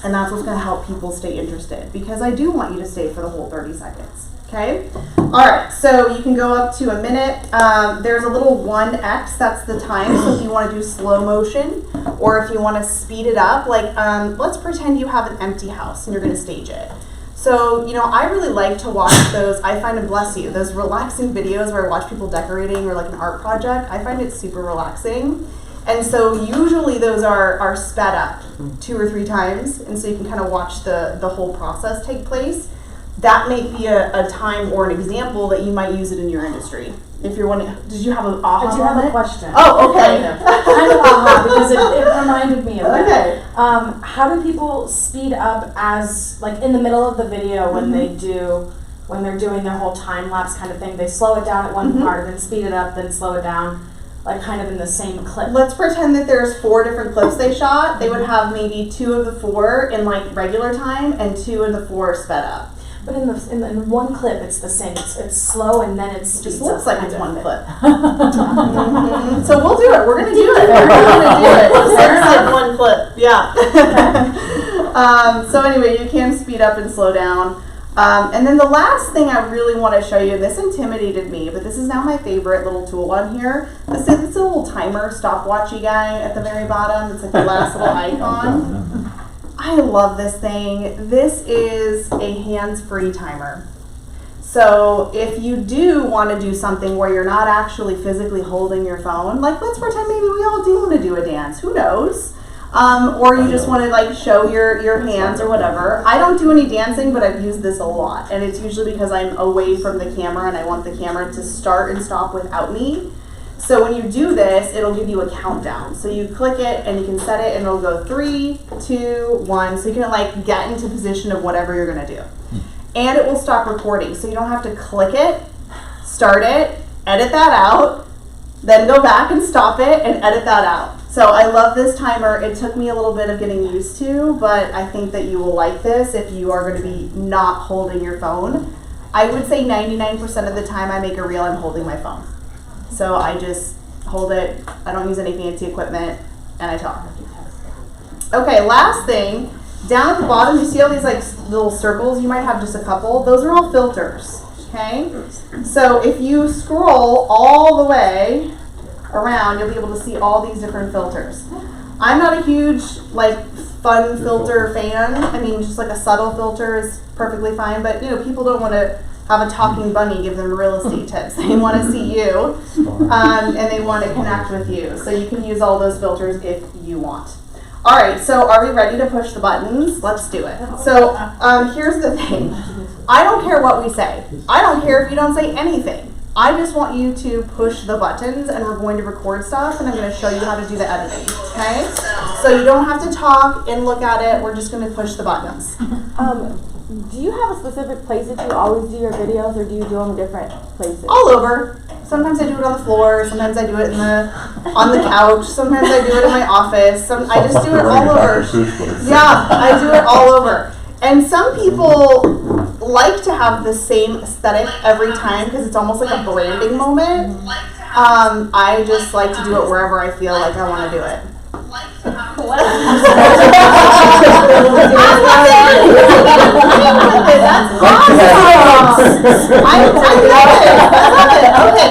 And that's what's gonna help people stay interested, because I do want you to stay for the whole 30 seconds, okay? All right, so you can go up to a minute. There's a little 1x, that's the time, so if you wanna do slow motion, or if you wanna speed it up, like let's pretend you have an empty house and you're gonna stage it. So, you know, I really like to watch those, I find them, bless you, those relaxing videos where I watch people decorating or like an art project. I find it super relaxing. And so usually those are sped up 2 or 3 times, and so you can kind of watch the whole process take place. That may be a time or an example that you might use it in your industry. If you're wondering, did you have an aha? I do have a question. Oh, okay. Kind of aha, because it reminded me of that. Okay. How do people speed up as, like, in the middle of the video when when they're doing their whole time lapse kind of thing? They slow it down at one part, then speed it up, then slow it down, like kind of in the same clip. Let's pretend that there's 4 different clips they shot. They would have maybe 2 of the 4 in like regular time and 2 of the 4 sped up. But in one clip, it's the same. It's slow and then it just looks like it's one clip. So we'll do it. We're gonna do it. We're gonna do it. It's like one clip. Yeah. So anyway, you can speed up and slow down. And then the last thing I really want to show you, and this intimidated me, but this is now my favorite little tool on here. This is a little timer stopwatchy guy at the very bottom. It's like the last little icon. I love this thing. This is a hands-free timer. So if you do want to do something where you're not actually physically holding your phone, like let's pretend maybe we all do want to do a dance, who knows? Or you just want to like show your hands or whatever. I don't do any dancing, but I've used this a lot. And it's usually because I'm away from the camera and I want the camera to start and stop without me. So when you do this, it'll give you a countdown. So you click it and you can set it and it'll go 3, 2, 1. So you can like get into position of whatever you're gonna do. And it will stop recording. So you don't have to click it, start it, edit that out, then go back and stop it and edit that out. So I love this timer. It took me a little bit of getting used to, but I think that you will like this if you are gonna be not holding your phone. I would say 99% of the time I make a reel, I'm holding my phone. So I just hold it, I don't use any fancy equipment, and I talk. Okay, last thing, down at the bottom, you see all these like little circles? You might have just a couple. Those are all filters, okay? So if you scroll all the way around, you'll be able to see all these different filters. I'm not a huge like fun filter fan. I mean, just like a subtle filter is perfectly fine, but you know, people don't want to have a talking bunny give them real estate tips. They want to see you, and they want to connect with you. So you can use all those filters if you want. All right, so are we ready to push the buttons? Let's do it. So here's the thing. I don't care what we say. I don't care if you don't say anything. I just want you to push the buttons, and we're going to record stuff, and I'm going to show you how to do the editing, okay? So you don't have to talk and look at it. We're just going to push the buttons. Do you have a specific place that you always do your videos, or do you do them different places? All over. Sometimes I do it on the floor. Sometimes I do it on the couch. Sometimes I do it in my office. I just do it all over. Yeah, I do it all over. And some people like to have the same aesthetic every time because it's almost like a branding moment. I just like to do it wherever I feel like I want to do it. That's awesome. I love it. Okay,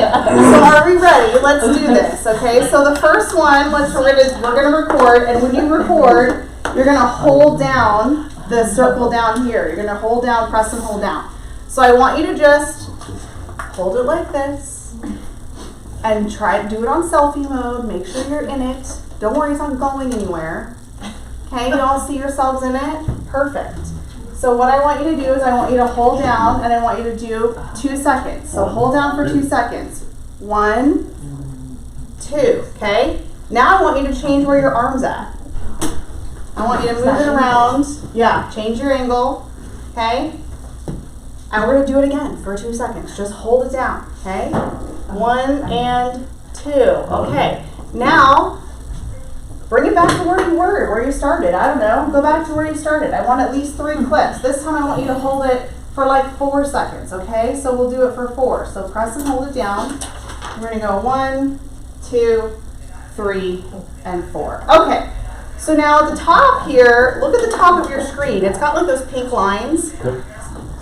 so are we ready? Let's do this. Okay, so the first one, we're gonna record, and when you record, you're gonna hold down the circle down here. You're gonna hold down, press and hold down. So I want you to just hold it like this and try to do it on selfie mode. Make sure you're in it. Don't worry, it's not going anywhere. Okay, you all see yourselves in it? Perfect. So what I want you to do is I want you to hold down, and I want you to do 2 seconds. So hold down for 2 seconds. 1, 2, okay? Now I want you to change where your arm's at. I want you to move it around. Yeah, change your angle, okay? And we're gonna do it again for 2 seconds. Just hold it down, okay? 1 and 2, okay. Now, bring it back to where you started. I don't know, go back to where you started. I want at least 3 clips. This time I want you to hold it for like 4 seconds, okay? So we'll do it for 4. So press and hold it down. We're gonna go 1, 2, 3, and 4. Okay. So now at the top here, look at the top of your screen. It's got like those pink lines.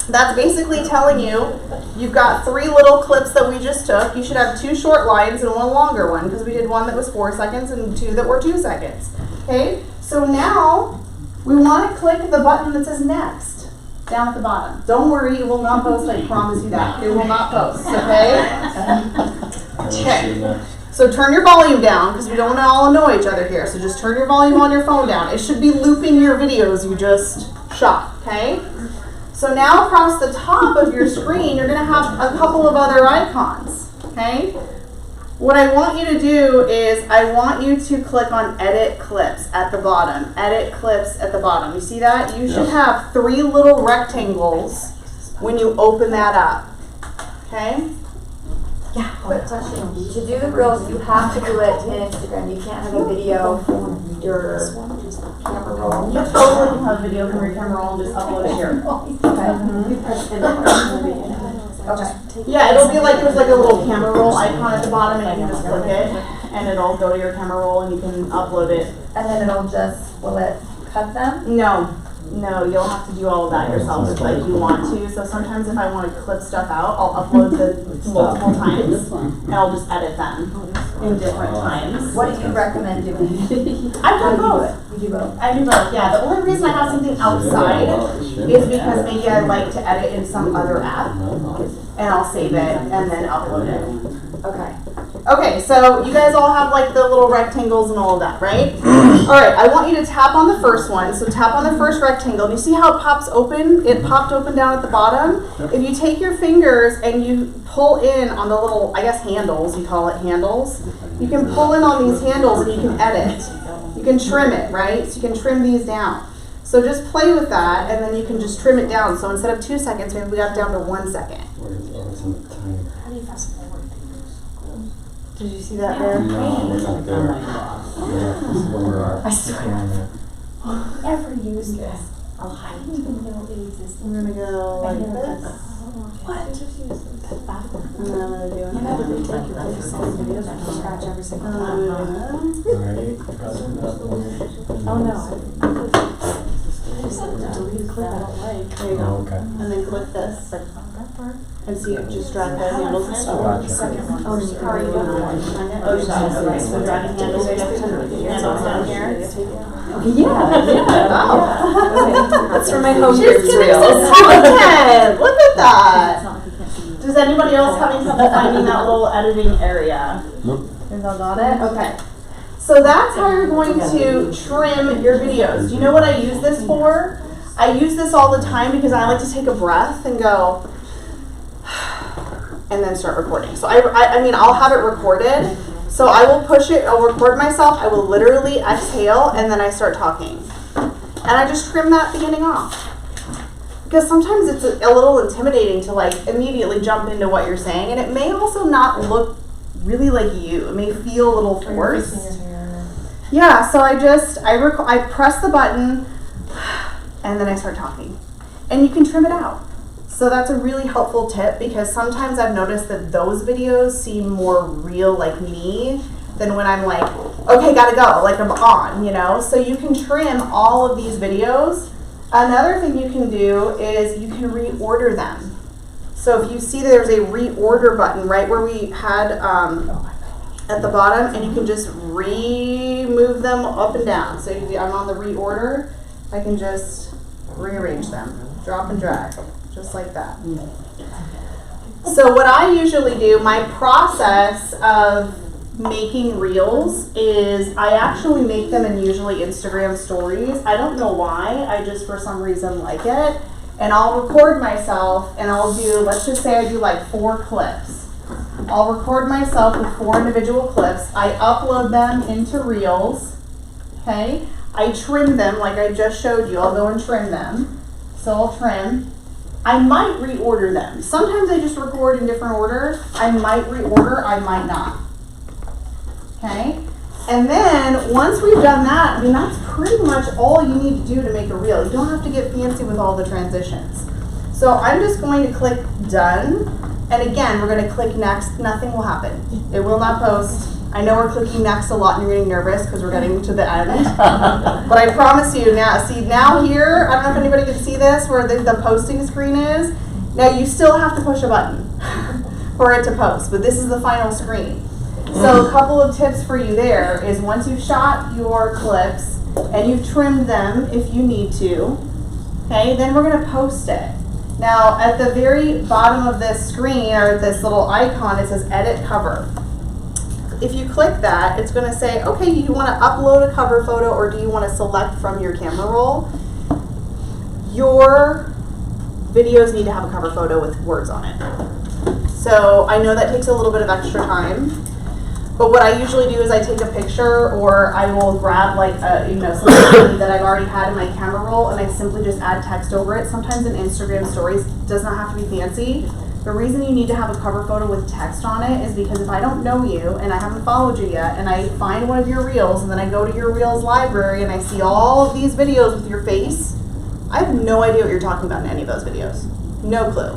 That's basically telling you you've got 3 little clips that we just took. You should have 2 short lines and 1 longer one because we did one that was 4 seconds and 2 that were 2 seconds. Okay, so now we want to click the button that says next down at the bottom. Don't worry, it will not post, I promise you that. It will not post, okay? Okay. So turn your volume down because we don't want to all annoy each other here. So just turn your volume on your phone down. It should be looping your videos you just shot, okay? So now across the top of your screen, you're going to have a couple of other icons, okay? What I want you to do is I want you to click on Edit Clips at the bottom. Edit Clips at the bottom. You see that? You should have 3 little rectangles when you open that up, okay? Yeah. Quick question. To do the reels, you have to do it in Instagram. You can't have a video from your camera roll. You totally can have a video from your camera roll and just upload it here. Okay. Yeah, it'll be like there's like a little camera roll icon at the bottom, and you can just click it, and it'll go to your camera roll, and you can upload it. And then will it cut them? No, you'll have to do all of that yourself if like you want to. So sometimes if I want to clip stuff out, I'll upload the multiple times and I'll just edit them in different times. What do you recommend doing? I've done both. You do both? I do both, yeah. The only reason I have something outside is because maybe I like to edit in some other app and I'll save it and then upload it. Okay. Okay, so you guys all have like the little rectangles and all of that, right? All right, I want you to tap on the first one. So tap on the first rectangle. Do you see how it pops open? It popped open down at the bottom. If you take your fingers and you pull in on the little, I guess handles, you call it handles. You can pull in on these handles and you can edit. You can trim it, right? So you can trim these down. So just play with that and then you can just trim it down. So instead of 2 seconds, maybe we got it down to 1 second. How do you fast forward? Did you see that there? No, we're not there. I swear. Ever use this? I didn't even know it existed. I'm gonna go like this. What? And then I'm gonna do it. Yeah, but they take your videos and videos from scratch every single time. Oh no. I just have to delete a clip I don't like. There you go. Okay. And then click this. And see, just drag the handles and stuff. Gotcha. Oh, you already got one. Oh, you got it. Okay, so dragging handles, we have handles down here. Yeah. Wow. That's for my home She's groups getting reels. some content. Look at that. Does anybody else having trouble finding that little editing area? Nope. You all got it? Okay. So that's how you're going to trim your videos. Do you know what I use this for? I use this all the time because I like to take a breath and go, and then start recording. So I mean, I'll have it recorded. So I will push it, I'll record myself, I will literally exhale, and then I start talking. And I just trim that beginning off. Because sometimes it's a little intimidating to like immediately jump into what you're saying, and it may also not look really like you. It may feel a little forced. Yeah, so I press the button, and then I start talking. And you can trim it out. So that's a really helpful tip because sometimes I've noticed that those videos seem more real like me than when I'm like, okay, gotta go, like I'm on, you know? So you can trim all of these videos. Another thing you can do is you can reorder them. So if you see there's a reorder button right where we had at the bottom, and you can just remove them up and down. So I'm on the reorder, I can just rearrange them, drop and drag. Just like that. So what I usually do, my process of making reels is I actually make them in usually Instagram stories. I don't know why, I just for some reason like it. And I'll record myself and I'll do, let's just say I do like 4 clips. I'll record myself with 4 individual clips. I upload them into reels, okay? I trim them like I just showed you. I'll go and trim them. So I'll trim. I might reorder them. Sometimes I just record in different order. I might reorder, I might not. Okay? And then once we've done that, I mean, that's pretty much all you need to do to make a reel. You don't have to get fancy with all the transitions. So I'm just going to click done. And again, we're going to click next. Nothing will happen. It will not post. I know we're clicking next a lot and you're getting nervous because we're getting to the end. But I promise you now, see now here, I don't know if anybody can see this, where the posting screen is. Now you still have to push a button for it to post, but this is the final screen. So a couple of tips for you there is once you've shot your clips and you've trimmed them if you need to, okay, then we're gonna post it. Now at the very bottom of this screen or this little icon, it says edit cover. If you click that, it's going to say, okay, you want to upload a cover photo or do you want to select from your camera roll? Your videos need to have a cover photo with words on it. So I know that takes a little bit of extra time, but what I usually do is I take a picture or I will grab like something that I've already had in my camera roll and I simply just add text over it. Sometimes in Instagram stories, it does not have to be fancy. The reason you need to have a cover photo with text on it is because if I don't know you and I haven't followed you yet and I find one of your reels and then I go to your reels library and I see all of these videos with your face, I have no idea what you're talking about in any of those videos. No clue.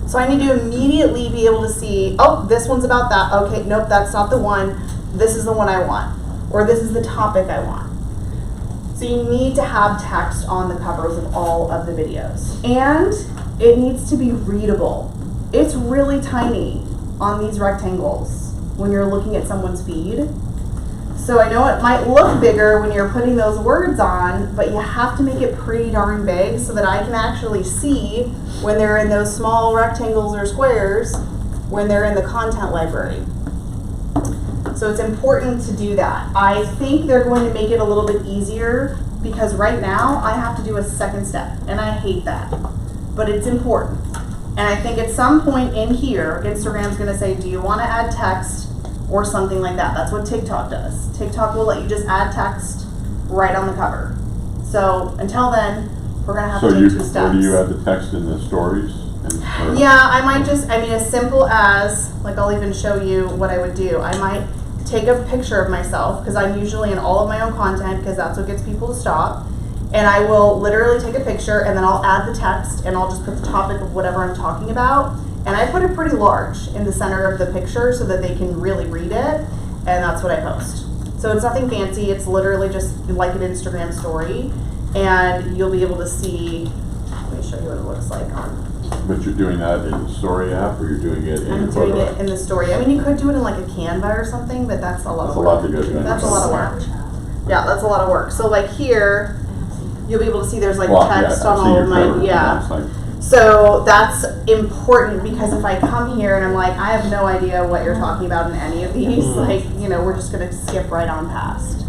So I need to immediately be able to see, oh, this one's about that. Okay, nope, that's not the one. This is the one I want. Or this is the topic I want. So you need to have text on the covers of all of the videos. And it needs to be readable. It's really tiny on these rectangles when you're looking at someone's feed. So I know it might look bigger when you're putting those words on, but you have to make it pretty darn big so that I can actually see when they're in those small rectangles or squares when they're in the content library. So it's important to do that. I think they're going to make it a little bit easier because right now I have to do a second step and I hate that. But it's important. And I think at some point in here, Instagram's gonna say, do you wanna add text or something like that? That's what TikTok does. TikTok will let you just add text right on the cover. So until then, we're gonna have to take 2 steps. So do you add the text in the stories? Yeah, I might just, as simple as, like I'll even show you what I would do. I might take a picture of myself, because I'm usually in all of my own content, because that's what gets people to stop. And I will literally take a picture and then I'll add the text and I'll just put the topic of whatever I'm talking about. And I put it pretty large in the center of the picture so that they can really read it. And that's what I post. So it's nothing fancy. It's literally just like an Instagram story. And you'll be able to see, let me show you what it looks like on. But you're doing that in the story app or you're doing it in the photo app? I'm doing it in the story. I mean, you could do it in like a Canva or something, but that's a lot of work. That's a lot to go through. That's a lot of work. Yeah, that's a lot of work. So like here, you'll be able to see there's like text on all of my, So that's important because if I come here and I'm like, I have no idea what you're talking about in any of these, like, we're just gonna skip right on past.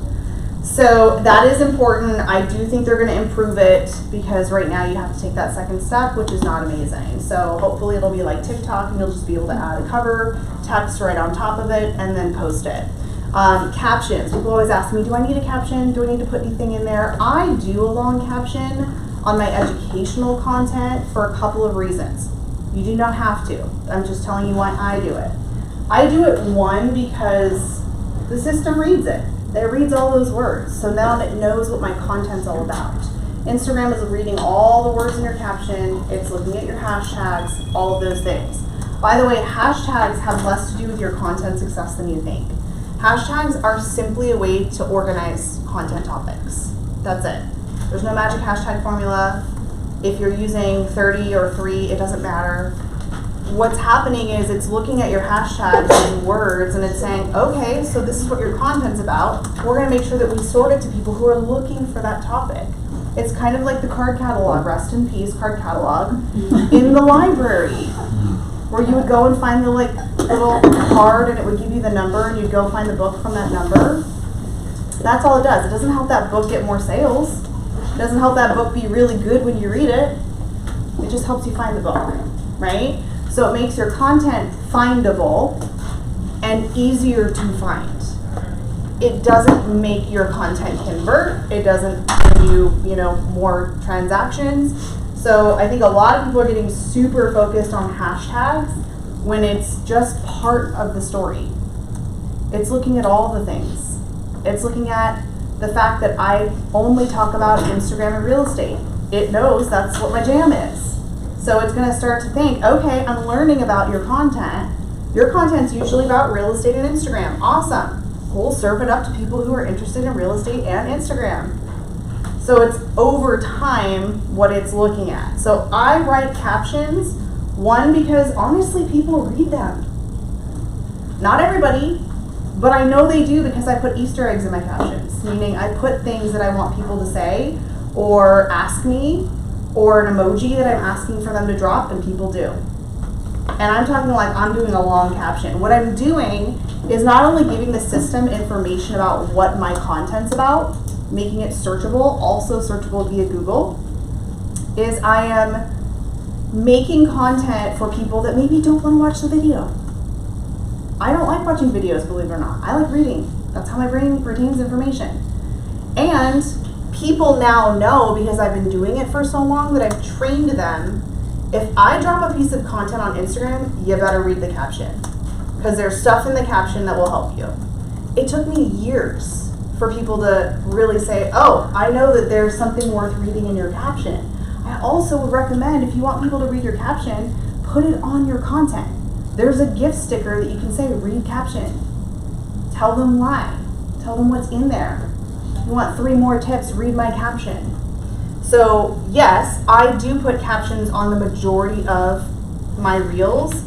So that is important. I do think they're gonna improve it because right now you have to take that second step, which is not amazing. So hopefully it'll be like TikTok and you'll just be able to add a cover, text right on top of it, and then post it. Captions. People always ask me, do I need a caption? Do I need to put anything in there? I do a long caption on my educational content for a couple of reasons. You do not have to. I'm just telling you why I do it. I do it, one, because the system reads it. It reads all those words, so now it knows what my content's all about. Instagram is reading all the words in your caption, it's looking at your hashtags, all of those things. By the way, hashtags have less to do with your content success than you think. Hashtags are simply a way to organize content topics. That's it. There's no magic hashtag formula. If you're using 30 or 3, it doesn't matter. What's happening is it's looking at your hashtags and words and it's saying, okay, so this is what your content's about. We're gonna make sure that we sort it to people who are looking for that topic. It's kind of like the card catalog, rest in peace, card catalog, in the library, where you would go and find the little card and it would give you the number and you'd go find the book from that number. That's all it does. It doesn't help that book get more sales. It doesn't help that book be really good when you read it. It just helps you find the book, right? So it makes your content findable and easier to find. It doesn't make your content convert. It doesn't give you, more transactions. So I think a lot of people are getting super focused on hashtags when it's just part of the story. It's looking at all the things. It's looking at the fact that I only talk about Instagram and real estate. It knows that's what my jam is. So it's gonna start to think, okay, I'm learning about your content. Your content's usually about real estate and Instagram. Awesome. We'll serve it up to people who are interested in real estate and Instagram. So it's over time what it's looking at. So I write captions, one, because honestly people read them. Not everybody, but I know they do because I put Easter eggs in my captions, meaning I put things that I want people to say or ask me, or an emoji that I'm asking for them to drop, and people do. And I'm talking like I'm doing a long caption. What I'm doing is not only giving the system information about what my content's about, making it searchable, also searchable via Google, is I am making content for people that maybe don't want to watch the video. I don't like watching videos, believe it or not. I like reading. That's how my brain retains information. And people now know, because I've been doing it for so long, that I've trained them. If I drop a piece of content on Instagram, you better read the caption, because there's stuff in the caption that will help you. It took me years for people to really say, oh, I know that there's something worth reading in your caption. I also would recommend, if you want people to read your caption, put it on your content. There's a gift sticker that you can say, read caption. Tell them why. Tell them what's in there. You want 3 more tips, read my caption. So yes, I do put captions on the majority of my reels.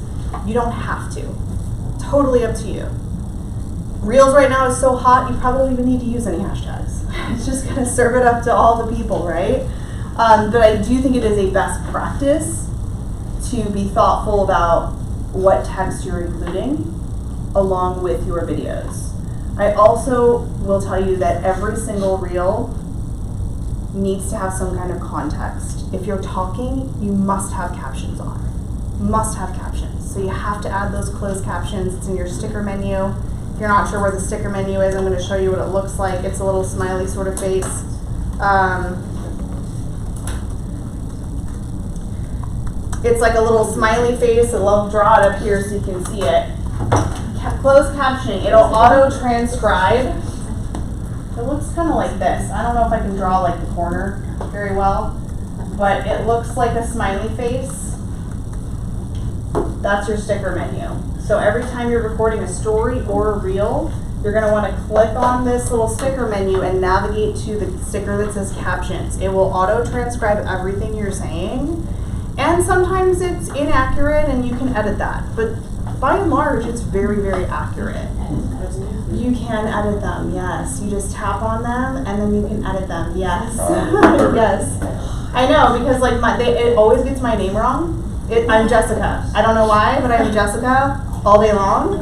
You don't have to. Totally up to you. Reels right now is so hot, you probably don't even need to use any hashtags. It's just gonna serve it up to all the people, right? But I do think it is a best practice to be thoughtful about what text you're including along with your videos. I also will tell you that every single reel needs to have some kind of context. If you're talking, you must have captions on. Must have captions. So you have to add those closed captions. It's in your sticker menu. If you're not sure where the sticker menu is, I'm going to show you what it looks like. It's a little smiley sort of face. It's like a little smiley face. I'll draw it up here so you can see it. Closed captioning. It'll auto-transcribe. It looks kind of like this. I don't know if I can draw like the corner very well, but it looks like a smiley face. That's your sticker menu. So every time you're recording a story or a reel, you're going to want to click on this little sticker menu and navigate to the sticker that says captions. It will auto-transcribe everything you're saying, and sometimes it's inaccurate and you can edit that, but by and large, it's very, very accurate. You can edit them, yes. You just tap on them and then you can edit them, yes. Yes. I know, because like it always gets my name wrong. I'm Jessica. I don't know why, but I'm Jessica all day long.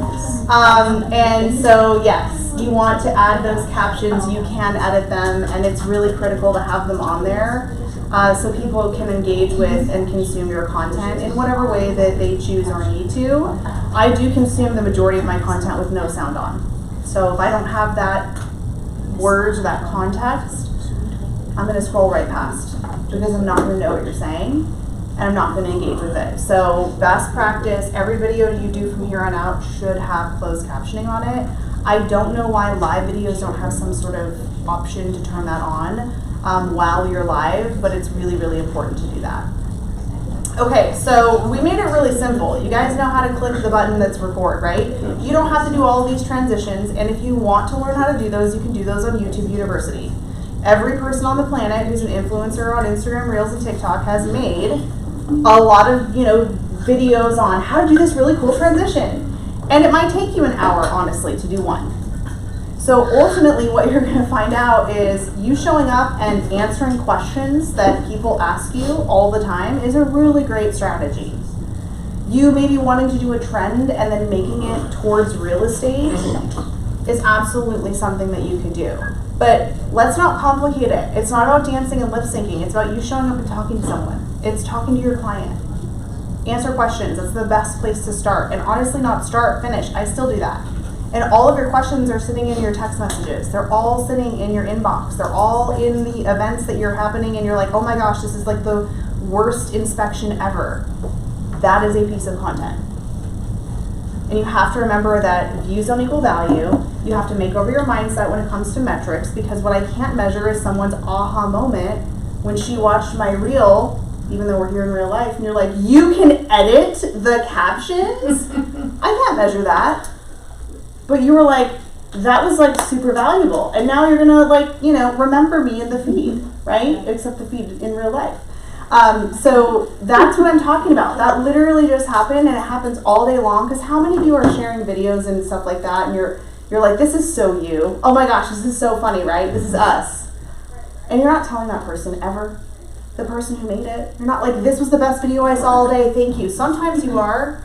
And so yes, you want to add those captions. You can edit them, and it's really critical to have them on there so people can engage with and consume your content in whatever way that they choose or need to. I do consume the majority of my content with no sound on. So if I don't have that words or that context, I'm going to scroll right past because I'm not going to know what you're saying and I'm not going to engage with it. So best practice, every video you do from here on out should have closed captioning on it. I don't know why live videos don't have some sort of option to turn that on while you're live, but it's really, really important to do that. Okay, so we made it really simple. You guys know how to click the button that's record, right? You don't have to do all of these transitions, and if you want to learn how to do those, you can do those on YouTube University. Every person on the planet who's an influencer on Instagram, Reels, and TikTok has made a lot of, videos on how to do this really cool transition. And it might take you an hour, honestly, to do one. So ultimately what you're going to find out is you showing up and answering questions that people ask you all the time is a really great strategy. You maybe wanting to do a trend and then making it towards real estate is absolutely something that you could do. But let's not complicate it. It's not about dancing and lip syncing. It's about you showing up and talking to someone. It's talking to your client. Answer questions. That's the best place to start. And honestly, not start, finish. I still do that. And all of your questions are sitting in your text messages. They're all sitting in your inbox. They're all in the events that you're happening and you're like, oh my gosh, this is like the worst inspection ever. That is a piece of content. And you have to remember that views don't equal value. You have to make over your mindset when it comes to metrics, because what I can't measure is someone's aha moment when she watched my reel, even though we're here in real life, and you're like, you can edit the captions? I can't measure that. But you were like, that was like super valuable. And now you're gonna remember me in the feed, right? Except the feed in real life. So that's what I'm talking about. That literally just happened, and it happens all day long, because how many of you are sharing videos and stuff like that, and you're like, this is so you. Oh my gosh, this is so funny, right? This is us. And you're not telling that person ever, the person who made it. You're not like, this was the best video I saw all day, thank you. Sometimes you are,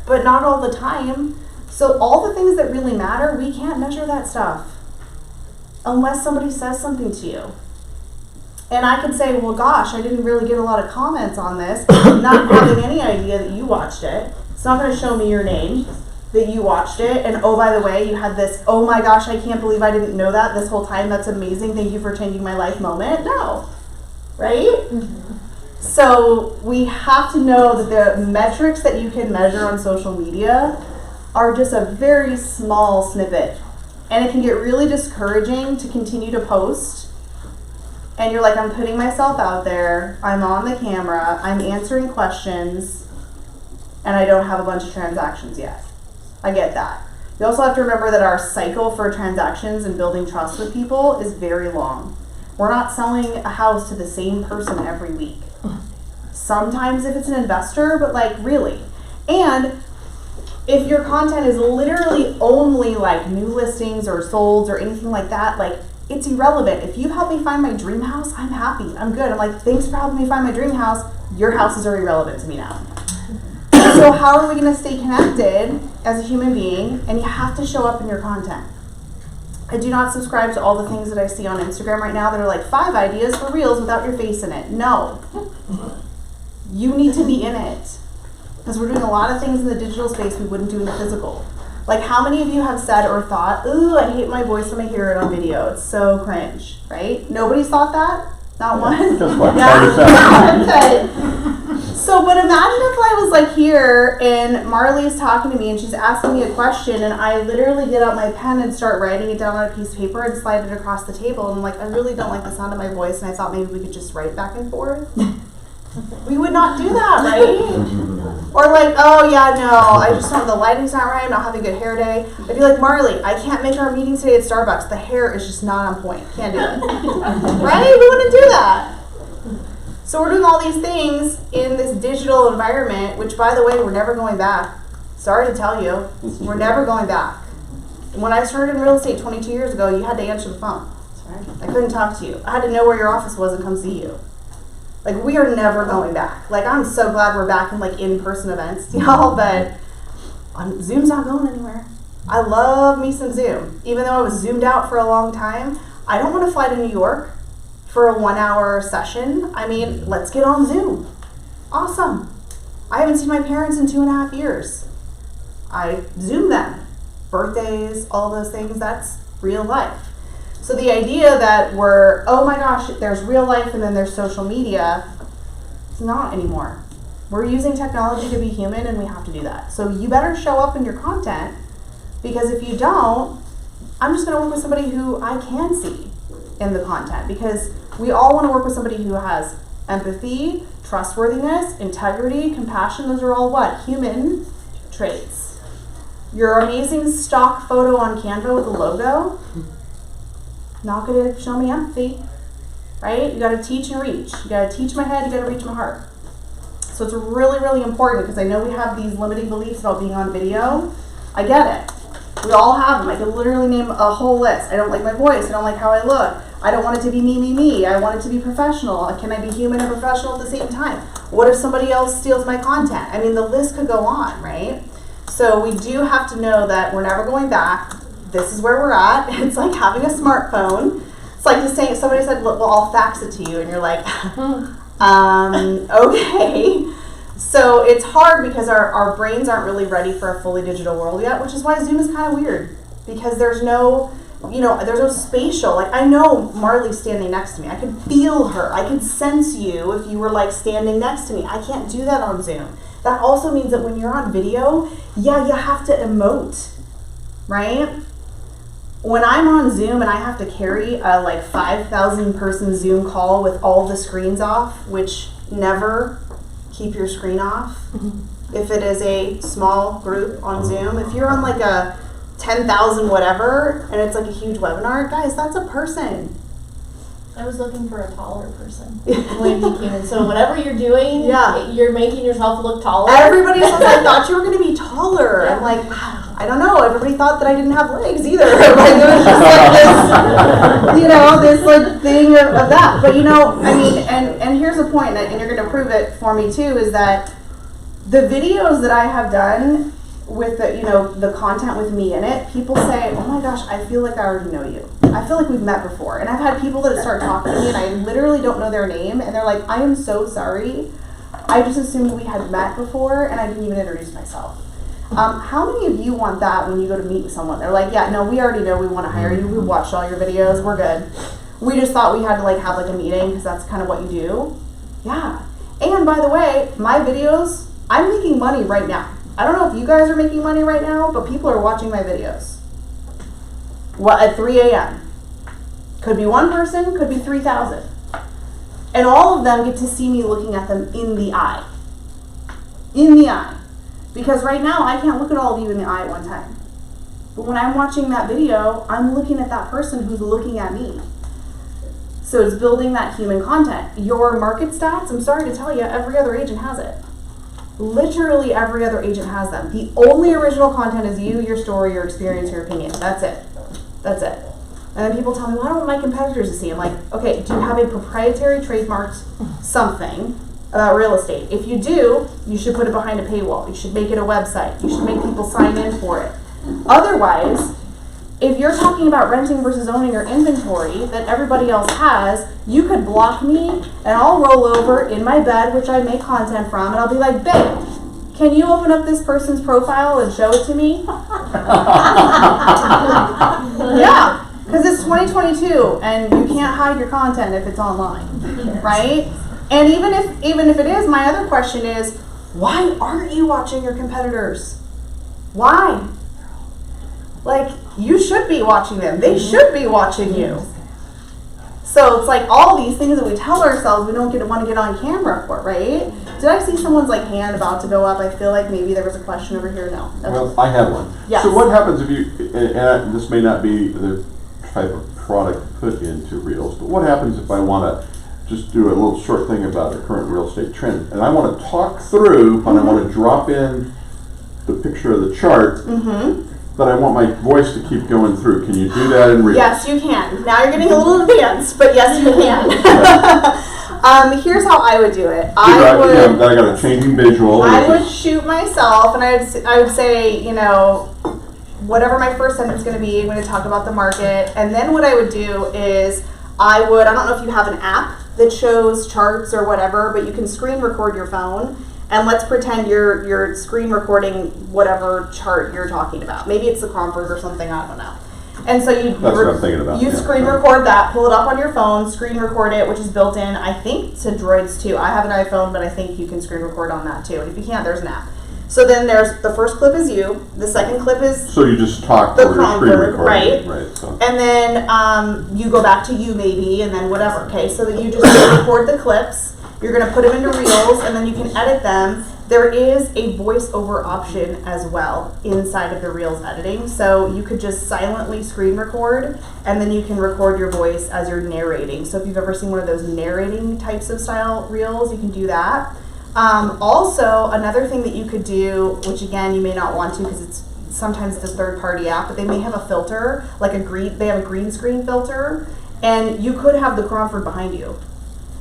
but not all the time. So all the things that really matter, we can't measure that stuff unless somebody says something to you. And I could say, well, gosh, I didn't really get a lot of comments on this, not having any idea that you watched it. It's not going to show me your name, that you watched it. And oh, by the way, you had this, oh my gosh, I can't believe I didn't know that this whole time. That's amazing. Thank you for changing my life moment. No, right? Mm-hmm. So we have to know that the metrics that you can measure on social media are just a very small snippet. And it can get really discouraging to continue to post. And you're like, I'm putting myself out there, I'm on the camera, I'm answering questions, and I don't have a bunch of transactions yet. I get that. You also have to remember that our cycle for transactions and building trust with people is very long. We're not selling a house to the same person every week. Sometimes if it's an investor, but like really. And if your content is literally only like new listings or solds or anything like that, like it's irrelevant. If you help me find my dream house, I'm happy. I'm good. I'm like, thanks for helping me find my dream house. Your houses are irrelevant to me now. So how are we going to stay connected as a human being? And you have to show up in your content. I do not subscribe to all the things that I see on Instagram right now that are like 5 ideas for reels without your face in it. No. You need to be in it. Because we're doing a lot of things in the digital space we wouldn't do in the physical. Like how many of you have said or thought, ooh, I hate my voice when I hear it on video. It's so cringe, right? Nobody's thought that? Not one? Just like yeah. Okay. So, but imagine if I was like here and Marley's talking to me and she's asking me a question and I literally get out my pen and start writing it down on a piece of paper and slide it across the table. And I'm like, I really don't like the sound of my voice, and I thought maybe we could just write back and forth. We would not do that, right? Or like, oh yeah, no, I just don't, the lighting's not right, I'm not having a good hair day. I'd be like, Marley, I can't make our meeting today at Starbucks. The hair is just not on point. Can't do it. Right? We wouldn't do that. So we're doing all these things in this digital environment, which by the way, we're never going back. Sorry to tell you, we're never going back. When I started in real estate 22 years ago, you had to answer the phone. I couldn't talk to you. I had to know where your office was and come see you. Like, we are never going back. Like, I'm so glad we're back in like in-person events, y'all, but Zoom's not going anywhere. I love me some Zoom. Even though I was Zoomed out for a long time, I don't want to fly to New York for a 1 hour session. I mean, let's get on Zoom. Awesome. I haven't seen my parents in 2.5 years. I Zoom them. Birthdays, all those things, that's real life. So the idea that we're, oh my gosh, there's real life and then there's social media, it's not anymore. We're using technology to be human and we have to do that. So you better show up in your content, because if you don't, I'm just gonna work with somebody who I can see in the content, because we all wanna work with somebody who has empathy, trustworthiness, integrity, compassion. Those are all what? Human traits. Your amazing stock photo on Canva with a logo, not gonna show me empathy, right? You gotta teach and reach. You gotta teach my head, you gotta reach my heart. So it's really, really important, because I know we have these limiting beliefs about being on video. I get it. We all have them. I could literally name a whole list. I don't like my voice. I don't like how I look. I don't want it to be me. I want it to be professional. Can I be human and professional at the same time? What if somebody else steals my content? I mean, the list could go on, right? So we do have to know that we're never going back. This is where we're at. It's like having a smartphone. It's like just saying, somebody said, well, I'll fax it to you. And you're like, okay. So it's hard because our brains aren't really ready for a fully digital world yet, which is why Zoom is kind of weird, because there's no, there's no spatial. Like, I know Marley's standing next to me. I can feel her. I can sense you if you were like standing next to me. I can't do that on Zoom. That also means that when you're on video, yeah, you have to emote, right? When I'm on Zoom and I have to carry a like 5,000 person Zoom call with all the screens off, which never keep your screen off. If it is a small group on Zoom, if you're on like a 10,000 whatever and it's like a huge webinar, guys, that's a person. I was looking for a taller person when you came in. So whatever you're doing, you're making yourself look taller. Everybody else, I thought you were going to be taller. I'm like, I don't know. Everybody thought that I didn't have legs either. Like, it was just like this, this like thing of that. But I mean, and here's the point, and you're going to prove it for me too, is that the videos that I have done with the content with me in it, people say, oh my gosh, I feel like I already know you. I feel like we've met before. And I've had people that start talking to me and I literally don't know their name, and they're like, I am so sorry. I just assumed we had met before and I didn't even introduce myself. How many of you want that when you go to meet with someone? They're like, yeah, no, we already know we want to hire you. We watched all your videos. We're good. We just thought we had to have a meeting because that's kind of what you do. Yeah. And by the way, my videos, I'm making money right now. I don't know if you guys are making money right now, but people are watching my videos. At 3 a.m. Could be one person, could be 3,000. And all of them get to see me looking at them in the eye. In the eye. Because right now, I can't look at all of you in the eye at one time. But when I'm watching that video, I'm looking at that person who's looking at me. So it's building that human content. Your market stats, I'm sorry to tell you, every other agent has it. Literally every other agent has them. The only original content is you, your story, your experience, your opinion. That's it. That's it. And then people tell me, well, I don't want my competitors to see. I'm like, okay, do you have a proprietary trademarked something about real estate? If you do, you should put it behind a paywall. You should make it a website. You should make people sign in for it. Otherwise, if you're talking about renting versus owning your inventory that everybody else has, you could block me and I'll roll over in my bed, which I make content from, and I'll be like, babe, can you open up this person's profile and show it to me? Yeah, because it's 2022 and you can't hide your content if it's online, right? And even if it is, my other question is, why aren't you watching your competitors? Why? Like, you should be watching them. They should be watching you. So it's like all these things that we tell ourselves we don't want to get on camera for, right? Did I see someone's hand about to go up? I feel like maybe there was a question over here. No. Well, I have one. Yes. So what happens if you, and this may not be the type of product put into Reels, but what happens if I want to just do a little short thing about the current real estate trend, and I want to talk through, and I want to drop in the picture of the chart, but I want my voice to keep going through. Can you do that in Reels? Yes, you can. Now you're getting a little advanced, but yes, you can. Here's how I would do it. I got a changing visual. I would shoot myself, and I would say, you know, whatever my first sentence is going to be, I'm going to talk about the market, and then what I would do is I don't know if you have an app that shows charts or whatever, but you can screen record your phone, and let's pretend you're screen recording whatever chart you're talking about. Maybe it's the Cromford or something, I don't know. And so That's what I'm thinking about. You screen record that, pull it up on your phone, screen record it, which is built in, I think, to Droids too. I have an iPhone, but I think you can screen record on that too. And if you can't, there's an app. So then there's the first clip is you, the second clip is so you just talk the over your screen Cromford, recording, right? So. And then you go back to you maybe, and then whatever. Okay, so that you just record the clips. You're gonna put them into Reels, and then you can edit them. There is a voiceover option as well inside of the Reels editing. So you could just silently screen record, and then you can record your voice as you're narrating. So if you've ever seen one of those narrating types of style Reels, you can do that. Also, another thing that you could do, which again, you may not want to because sometimes it's a third-party app, but they may have a filter, like they have a green screen filter, and you could have the Cromford behind you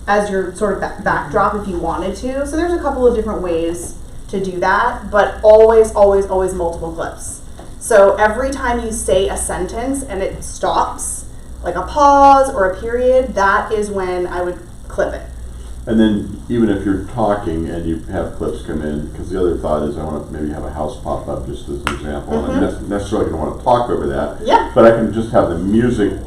as your sort of backdrop if you wanted to. So there's a couple of different ways to do that, but always, always, always multiple clips. So every time you say a sentence and it stops, like a pause or a period, that is when I would clip it. And then even if you're talking and you have clips come in, because the other thought is I want to maybe have a house pop up just as an example, and I'm not necessarily going to want to talk over that, but I can just have the music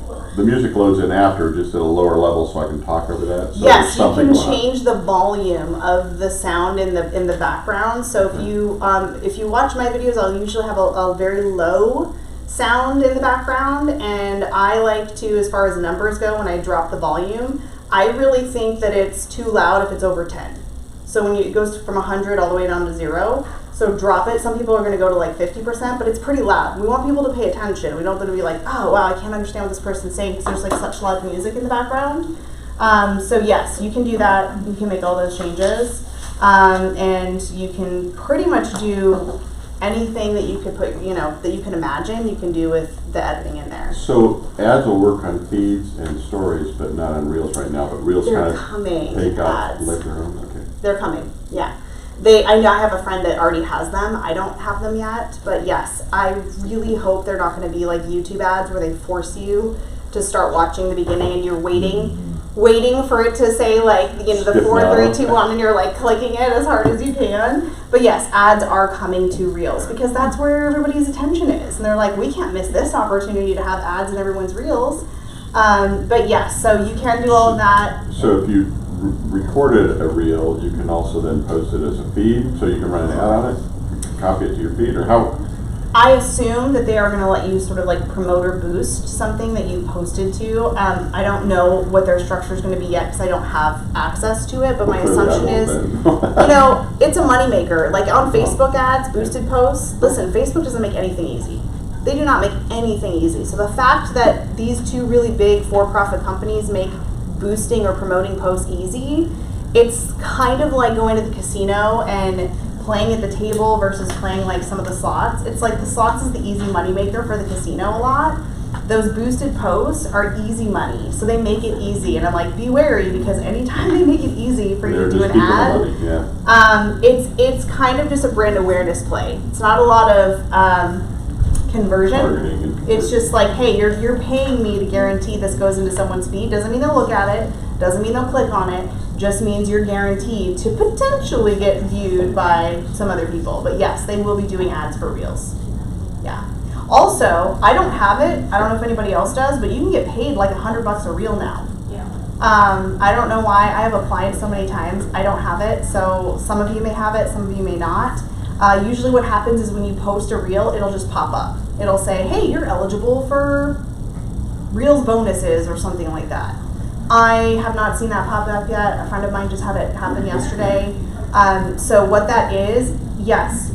loads in after just at a lower level so I can talk over that. So yes, you can change the volume of the sound in the background. So if you watch my videos, I'll usually have a very low sound in the background, and I like to, as far as numbers go, when I drop the volume, I really think that it's too loud if it's over 10. So when it goes from 100 all the way down to 0, so drop it. Some people are going to go to like 50%, but it's pretty loud. We want people to pay attention. We don't want them to be like, oh wow, I can't understand what this person's saying because there's like such loud music in the background. So yes, you can do that. You can make all those changes, and you can pretty much do anything that you could put, that you can imagine, you can do with the editing in there. So ads will work on feeds and stories, but not on Reels right now. But Reels kind of take off later on. Okay. They're coming. Yeah. I know I have a friend that already has them. I don't have them yet, but yes, I really hope they're not going to be like YouTube ads where they force you to start watching the beginning and you're waiting for it to say like the 4, 3, 2, 1, and you're like clicking it as hard as you can. But yes, ads are coming to Reels because that's where everybody's attention is, and they're like, we can't miss this opportunity to have ads in everyone's Reels. But yes, so you can do all of that. So if you recorded a Reel, you can also then post it as a feed, so you can run an ad on it, you can copy it to your feed, or how? I assume that they are going to let you sort of like promote or boost something that you posted to. I don't know what their structure is going to be yet because I don't have access to it, but my assumption is, it's a moneymaker. Like on Facebook ads, boosted posts, listen, Facebook doesn't make anything easy. They do not make anything easy. So the fact that these two really big for-profit companies make boosting or promoting posts easy, it's kind of like going to the casino and playing at the table versus playing like some of the slots. It's like the slots is the easy money maker for the casino a lot. Those boosted posts are easy money, so they make it easy. And I'm like, be wary because anytime they make it easy for you to do an ad, it's kind of just a brand awareness play. It's not a lot of conversion. It's just like, hey, you're paying me to guarantee this goes into someone's feed. Doesn't mean they'll look at it. Doesn't mean they'll click on it. Just means you're guaranteed to potentially get viewed by some other people. But yes, they will be doing ads for Reels. Yeah. Also, I don't have it. I don't know if anybody else does, but you can get paid like $100 a reel now. Yeah. I don't know why. I have applied so many times. I don't have it. So some of you may have it. Some of you may not. Usually what happens is when you post a reel, it'll just pop up. It'll say, hey, you're eligible for Reels bonuses or something like that. I have not seen that pop up yet. A friend of mine just had it happen yesterday. So what that is, yes,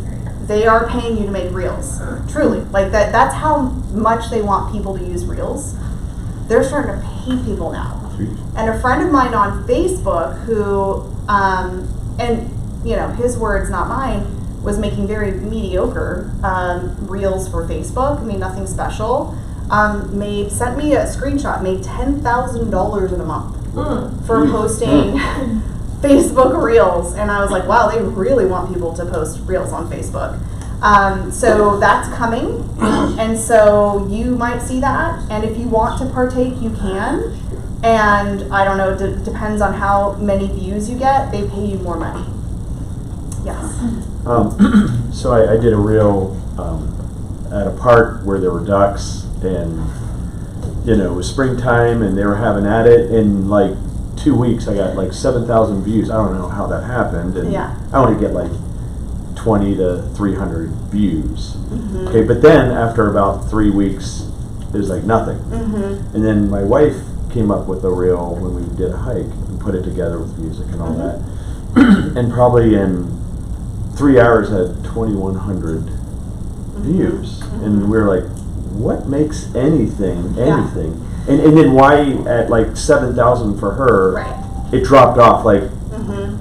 they are paying you to make Reels. Truly. Like that's how much they want people to use Reels. They're starting to pay people now. And a friend of mine on Facebook who, his words, not mine, was making very mediocre Reels for Facebook. I mean, nothing special. Sent me a screenshot, made $10,000 in a month for posting Facebook Reels, and I was like, wow, they really want people to post Reels on Facebook. So that's coming, and so you might see that, and if you want to partake, you can. And I don't know, depends on how many views you get, they pay you more money. Yes. So I did a reel at a park where there were ducks, and it was springtime, and they were having at it. In like 2 weeks, I got like 7,000 views. I don't know how that happened, and I only get like 20 to 300 views. Okay, but then after about 3 weeks, there's like nothing. And then my wife came up with a reel when we did a hike and put it together with music and all that, and probably in 3 hours had 2,100 views, and we were like, what makes anything? And then why at like 7,000 for her, it dropped off, like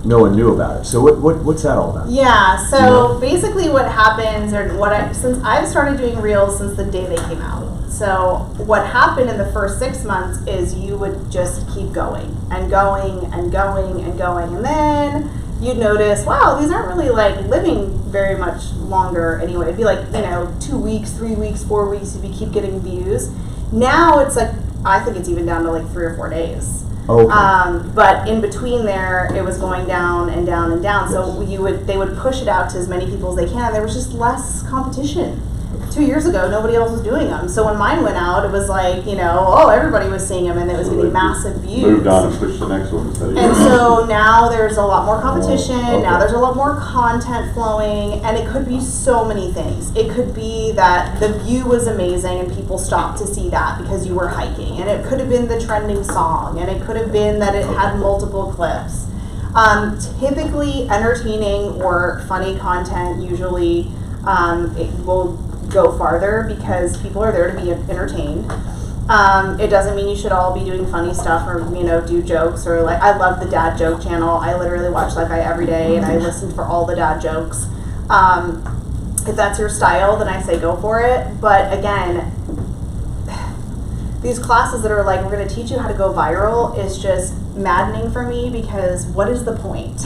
no one knew about it. So what's that all about? Yeah, so basically what happens, or since I've started doing Reels since the day they came out, so what happened in the first 6 months is you would just keep going and going and going and going, and then you'd notice, wow, these aren't really like living very much longer anyway. It'd be like, 2 weeks, 3 weeks, 4 weeks if you keep getting views. Now it's like, I think it's even down to like 3 or 4 days. Okay. But in between there, it was going down and down and down. So they would push it out to as many people as they can. There was just less competition. 2 years ago, nobody else was doing them. So when mine went out, it was like, everybody was seeing them, and it was getting massive views. Moved on and pushed the next one. And so now there's a lot more competition. Now there's a lot more content flowing, and it could be so many things. It could be that the view was amazing and people stopped to see that because you were hiking, and it could have been the trending song, and it could have been that it had multiple clips. Typically, entertaining or funny content usually it will go farther because people are there to be entertained. It doesn't mean you should all be doing funny stuff or do jokes, or like, I love the dad joke channel. I literally watch that guy every day, and I listen for all the dad jokes. If that's your style, then I say go for it. But again, these classes that are like, we're going to teach you how to go viral is just maddening for me, because what is the point?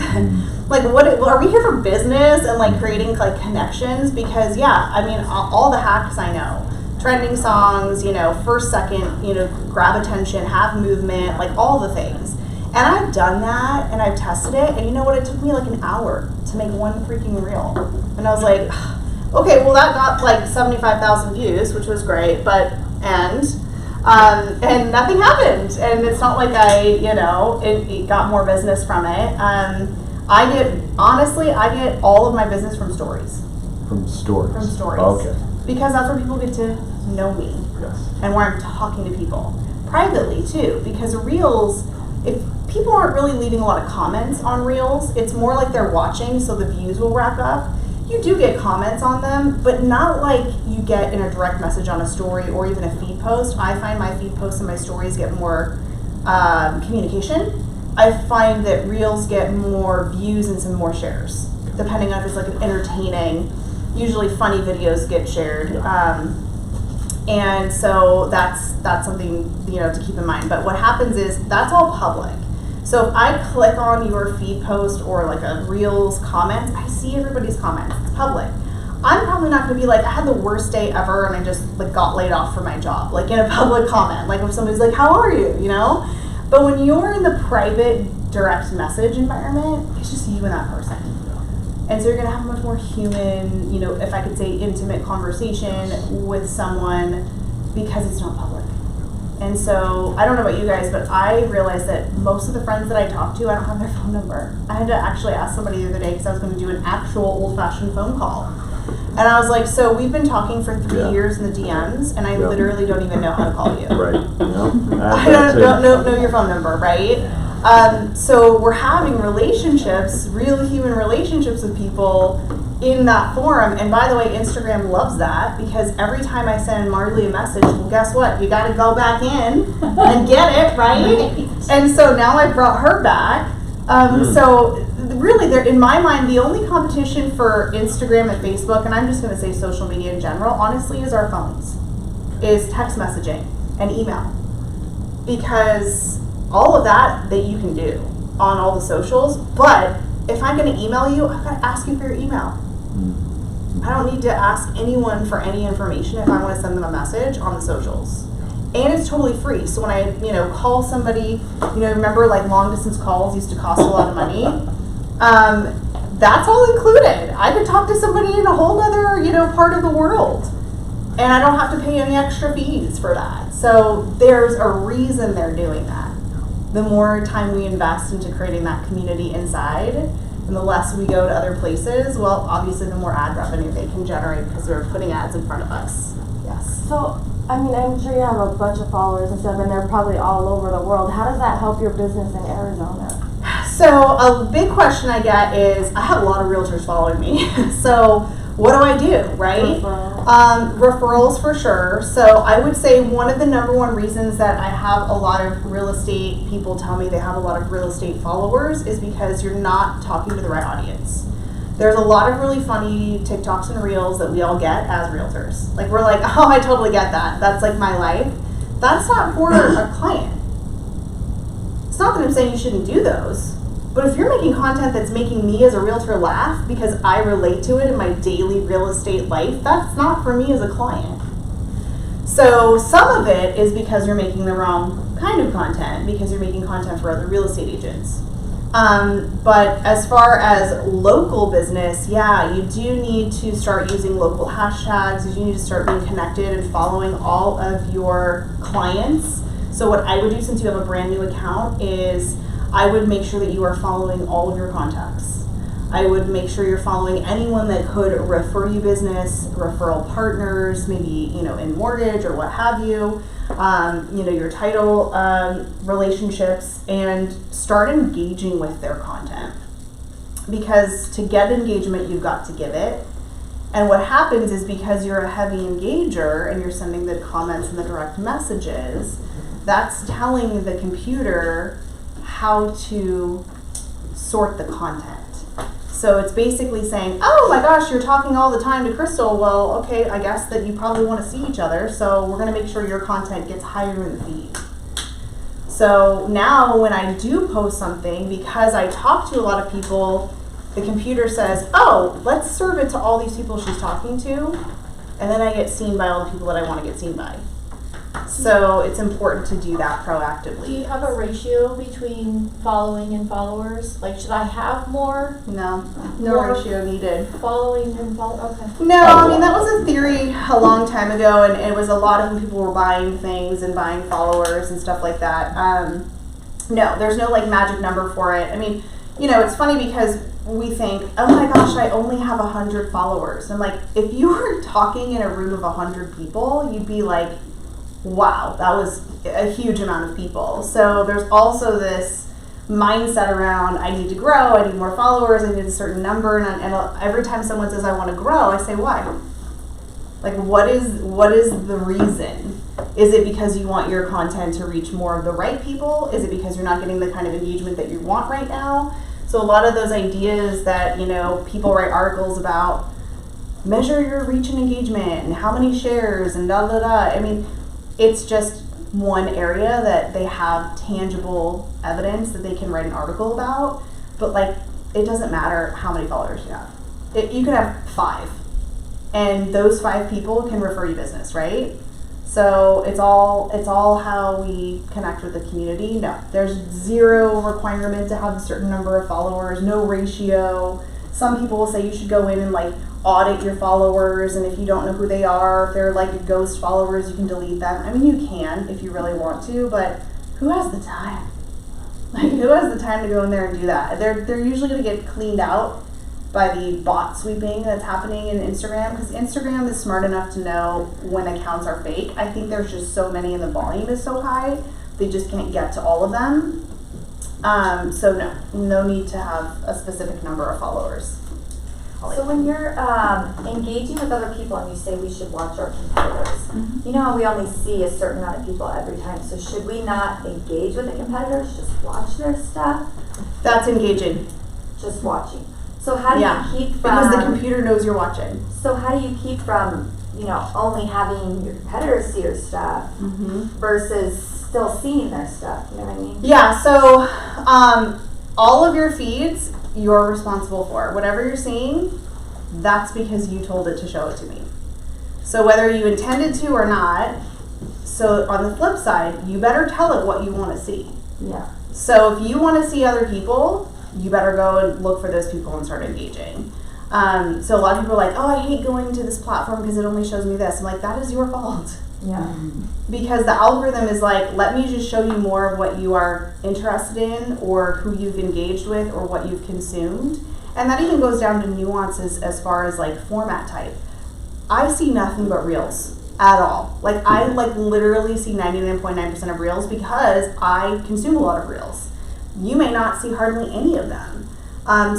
Like, what are we here for business and like creating like connections? Because all the hacks I know, trending songs, first second, grab attention, have movement, like all the things. And I've done that and I've tested it, and you know what? It took me like an hour to make one freaking reel. And I was like, okay, well that got like 75,000 views, which was great, and nothing happened. And it's not like it got more business from it. I get all of my business from stories. From stories? From stories. Okay. Because that's where people get to know me. Yes. And where I'm talking to people. Privately too, because Reels, if people aren't really leaving a lot of comments on Reels, it's more like they're watching, so the views will rack up. You do get comments on them, but not like you get in a direct message on a story or even a feed post. I find my feed posts and my stories get more communication. I find that Reels get more views and some more shares, depending on if it's like an entertaining, usually funny videos get shared. And so that's something to keep in mind. But what happens is that's all public. So if I click on your feed post or like a Reels comments, I see everybody's comments. It's public. I'm probably not going to be like, I had the worst day ever and I just like got laid off for my job, like in a public comment, like if somebody's like, how are you, But when you're in the private direct message environment, it's just you and that person. And so you're going to have a much more human, if I could say intimate conversation with someone, because it's not public. And so, I don't know about you guys, but I realized that most of the friends that I talk to, I don't have their phone number. I had to actually ask somebody the other day because I was going to do an actual old-fashioned phone call. And I was like, so we've been talking for 3 years in the DMs, and I literally don't even know how to call you. Right. I don't know your phone number, right? So we're having relationships, real human relationships with people in that forum. And by the way, Instagram loves that, because every time I send Marley a message, well, guess what? You got to go back in and get it, right? And so now I brought her back. So really, in my mind, the only competition for Instagram and Facebook, and I'm just going to say social media in general, honestly, is our phones, is text messaging and email. Because all of that you can do on all the socials, but if I'm gonna email you, I've gotta ask you for your email. I don't need to ask anyone for any information if I wanna send them a message on the socials. And it's totally free. So when I, call somebody, remember like long distance calls used to cost a lot of money? That's all included. I could talk to somebody in a whole other, part of the world. And I don't have to pay any extra fees for that. So there's a reason they're doing that. The more time we invest into creating that community inside, and the less we go to other places, well, obviously the more ad revenue they can generate because they're putting ads in front of us. Yes. So, I mean, I'm sure you have a bunch of followers and stuff, and they're probably all over the world. How does that help your business in Arizona? So a big question I get is, I have a lot of realtors following me. So what do I do, right? Referrals for sure. So I would say one of the number one reasons that I have a lot of real estate people tell me they have a lot of real estate followers is because you're not talking to the right audience. There's a lot of really funny TikToks and Reels that we all get as realtors. Like we're like, oh, I totally get that. That's like my life. That's not for a client. It's not that I'm saying you shouldn't do those. But if you're making content that's making me as a realtor laugh because I relate to it in my daily real estate life, that's not for me as a client. So some of it is because you're making the wrong kind of content, because you're making content for other real estate agents. But as far as local business, yeah, you do need to start using local hashtags. You need to start being connected and following all of your clients. So what I would do since you have a brand new account is I would make sure that you are following all of your contacts. I would make sure you're following anyone that could refer you business, referral partners, maybe, in mortgage or what have you, your title relationships, and start engaging with their content. Because to get engagement, you've got to give it. And what happens is because you're a heavy engager and you're sending the comments and the direct messages, that's telling the computer how to sort the content. So it's basically saying, oh my gosh, you're talking all the time to Crystal. Well, okay, I guess that you probably want to see each other, so we're going to make sure your content gets higher in the feed. So now when I do post something, because I talk to a lot of people, the computer says, oh, let's serve it to all these people she's talking to, and then I get seen by all the people that I want to get seen by. So it's important to do that proactively. Do you have a ratio between following and followers? Like, should I have more? No More ratio needed. Following and okay. No, I mean, that was a theory a long time ago, and it was a lot of when people were buying things and buying followers and stuff like that. No, there's no like magic number for it. I mean, it's funny because we think, oh my gosh, I only have 100 followers. And like, if you were talking in a room of 100 people, you'd be like, wow, that was a huge amount of people. So there's also this mindset around, I need to grow, I need more followers, I need a certain number, and every time someone says I want to grow, I say, why? Like, what is the reason? Is it because you want your content to reach more of the right people? Is it because you're not getting the kind of engagement that you want right now? So a lot of those ideas that, people write articles about, measure your reach and engagement and how many shares and da da da. I mean, it's just one area that they have tangible evidence that they can write an article about, but like, it doesn't matter how many followers you have. You could have 5, and those 5 people can refer you business, right? So it's all how we connect with the community. No, there's 0 requirement to have a certain number of followers, no ratio. Some people will say you should go in and like audit your followers, and if you don't know who they are, if they're like ghost followers, you can delete them. I mean, you can if you really want to, but who has the time? Like, who has the time to go in there and do that? They're usually going to get cleaned out by the bot sweeping that's happening in Instagram, because Instagram is smart enough to know when accounts are fake. I think there's just so many and the volume is so high, they just can't get to all of them. So no need to have a specific number of followers. So when you're engaging with other people and you say we should watch our competitors, you know how we only see a certain amount of people every time, so should we not engage with the competitors, just watch their stuff? That's engaging. Just watching. So how do you keep from... Because the computer knows you're watching. So how do you keep from, only having your competitors see your stuff versus still seeing their stuff, you know what I mean? Yeah, so all of your feeds you're responsible for. Whatever you're seeing, that's because you told it to show it to me. So whether you intended to or not, so on the flip side, you better tell it what you want to see. Yeah. So if you want to see other people, you better go and look for those people and start engaging. So a lot of people are like, oh, I hate going to this platform because it only shows me this. I'm like, that is your fault. Yeah. Because the algorithm is like, let me just show you more of what you are interested in or who you've engaged with or what you've consumed. And that even goes down to nuances as far as like format type. I see nothing but reels at all. Like I like literally see 99.9% of reels because I consume a lot of reels. You may not see hardly any of them.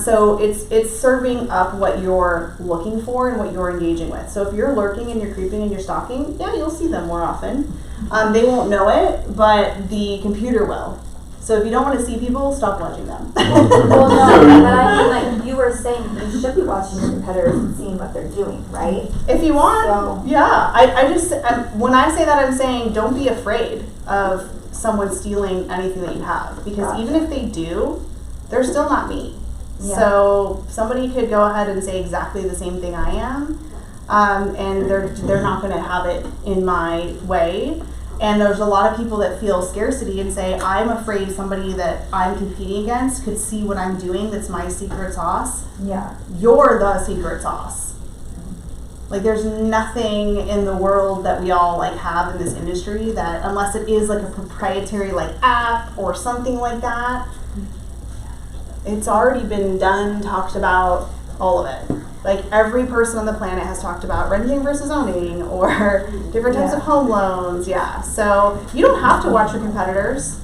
So it's serving up what you're looking for and what you're engaging with. So if you're lurking and you're creeping and you're stalking, yeah, you'll see them more often. They won't know it, but the computer will. So if you don't want to see people, stop watching them. Well, no, but I mean, like you were saying, you should be watching your competitors and seeing what they're doing, right? If you want, So, yeah. I just, when I say that, I'm saying don't be afraid of someone stealing anything that you have. Because even if they do, they're still not me. Yeah. So somebody could go ahead and say exactly the same thing I am, and they're not going to have it in my way. And there's a lot of people that feel scarcity and say, I'm afraid somebody that I'm competing against could see what I'm doing that's my secret sauce. Yeah. You're the secret sauce. Like there's nothing in the world that we all like have in this industry that, unless it is like a proprietary like app or something like that, it's already been done, talked about, all of it. Like every person on the planet has talked about renting versus owning or different types of home loans. Yeah. So you don't have to watch your competitors,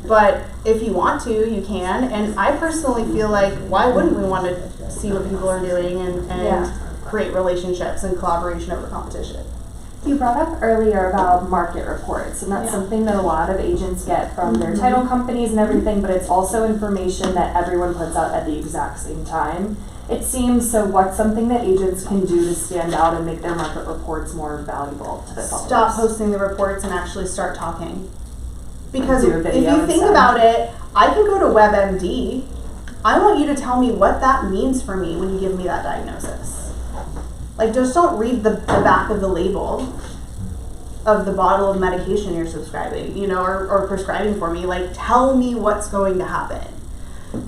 but if you want to, you can. And I personally feel like, why wouldn't we want to see what people are doing and create relationships and collaboration over competition? You brought up earlier about market reports, and that's something that a lot of agents get from their title companies and everything, but it's also information that everyone puts out at the exact same time. It seems, so what's something that agents can do to stand out and make their market reports more valuable to their followers? Stop posting the reports and actually start talking. Because Do a if video you think instead. about it, I can go to WebMD. I want you to tell me what that means for me when you give me that diagnosis. Like, just don't read the back of the label of the bottle of medication you're subscribing, or prescribing for me. Like, tell me what's going to happen.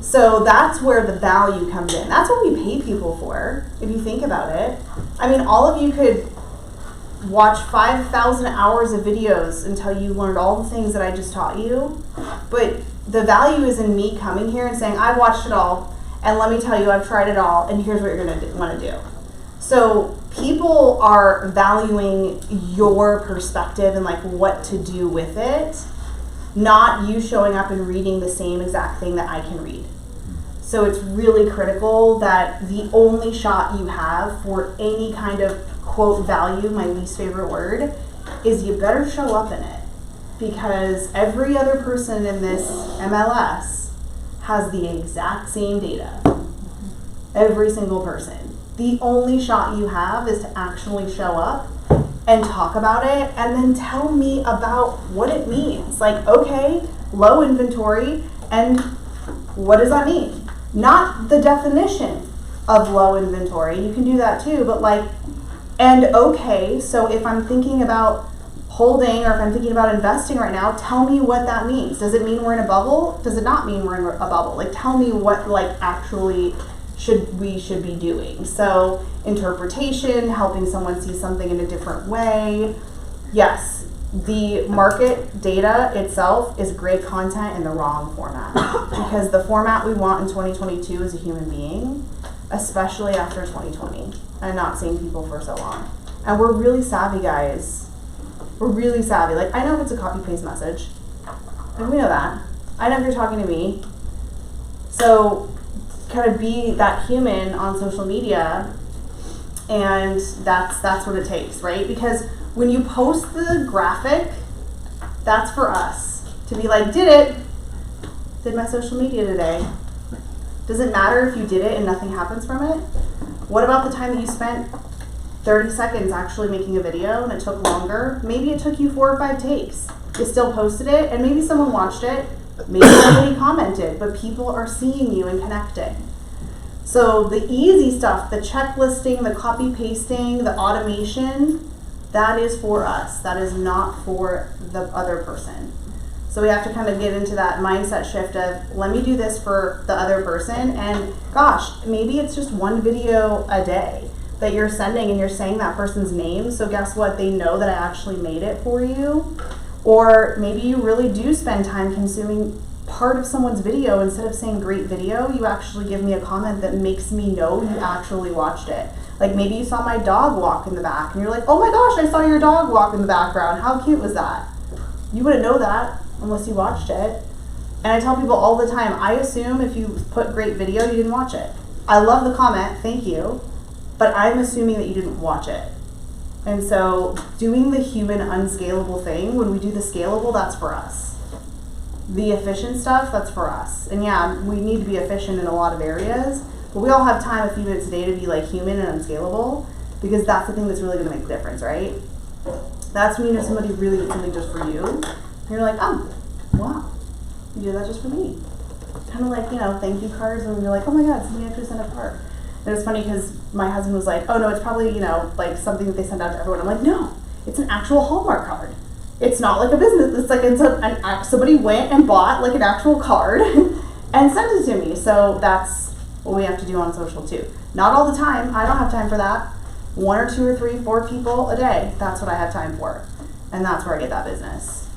So that's where the value comes in. That's what we pay people for, if you think about it. I mean, all of you could watch 5,000 hours of videos until you learned all the things that I just taught you. But the value is in me coming here and saying, I watched it all, and let me tell you, I've tried it all, and here's what you're going to want to do. So people are valuing your perspective and like what to do with it, not you showing up and reading the same exact thing that I can read. So it's really critical that the only shot you have for any kind of quote value, my least favorite word, is you better show up in it. Because every other person in this MLS has the exact same data. Every single person. The only shot you have is to actually show up and talk about it and then tell me about what it means. Like, okay, low inventory, and what does that mean? Not the definition of low inventory. You can do that too, but like, and okay, so if I'm thinking about holding or if I'm thinking about investing right now, tell me what that means. Does it mean we're in a bubble? Does it not mean we're in a bubble? Like, tell me what like actually we should be doing. So interpretation, helping someone see something in a different way. Yes, the market data itself is great content in the wrong format. Because the format we want in 2022 is a human being, especially after 2020 and not seeing people for so long. And we're really savvy, guys. We're really savvy. Like, I know if it's a copy-paste message. Like, we know that. I know if you're talking to me. So kind of be that human on social media, and that's what it takes, right? Because when you post the graphic, that's for us to be like, did my social media today. Does it matter if you did it and nothing happens from it? What about the time that you spent 30 seconds actually making a video and it took longer? Maybe it took you 4 or 5 takes. You still posted it, and maybe someone watched it, maybe somebody commented, but people are seeing you and connecting. So the easy stuff, the checklisting, the copy pasting, the automation, that is for us. That is not for the other person. So we have to kind of get into that mindset shift of, let me do this for the other person, and gosh, maybe it's just one video a day that you're sending and you're saying that person's name, so guess what, they know that I actually made it for you. Or maybe you really do spend time consuming part of someone's video. Instead of saying great video, you actually give me a comment that makes me know you actually watched it. Like maybe you saw my dog walk in the back and you're like, oh my gosh, I saw your dog walk in the background, how cute was that? You wouldn't know that unless you watched it. And I tell people all the time, I assume if you put great video, you didn't watch it. I love the comment, thank you, but I'm assuming that you didn't watch it. And so doing the human unscalable thing, when we do the scalable, that's for us. The efficient stuff, that's for us. And yeah, we need to be efficient in a lot of areas, but we all have time a few minutes a day to be like human and unscalable, because that's the thing that's really gonna make the difference, right? That's when you know somebody really did something just for you. And you're like, oh, wow, you did that just for me. Kind of like, thank you cards, and you're like, oh my God, somebody actually sent a card. And it's funny because my husband was like, oh no, it's probably, like something that they send out to everyone. I'm like, no, it's an actual Hallmark card. It's not like a business. It's like somebody went and bought like an actual card and sent it to me. So that's what we have to do on social too. Not all the time. I don't have time for that. 1 or 2 or 3, 4 people a day. That's what I have time for. And that's where I get that business.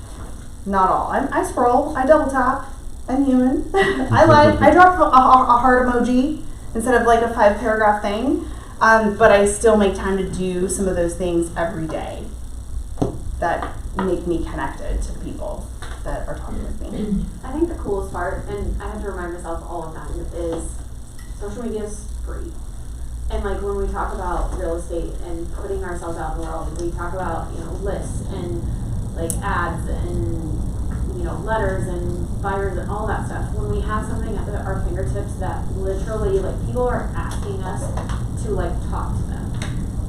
Not all. I scroll. I double tap. I'm human. I drop a heart emoji instead of like a 5-paragraph thing, but I still make time to do some of those things every day that make me connected to the people that are talking with me. I think the coolest part, and I have to remind myself all the time, is social media is free. And like when we talk about real estate and putting ourselves out in the world, we talk about lists and like ads and letters and buyers and all that stuff. When we have something at our fingertips that literally like people are asking us to like talk to them,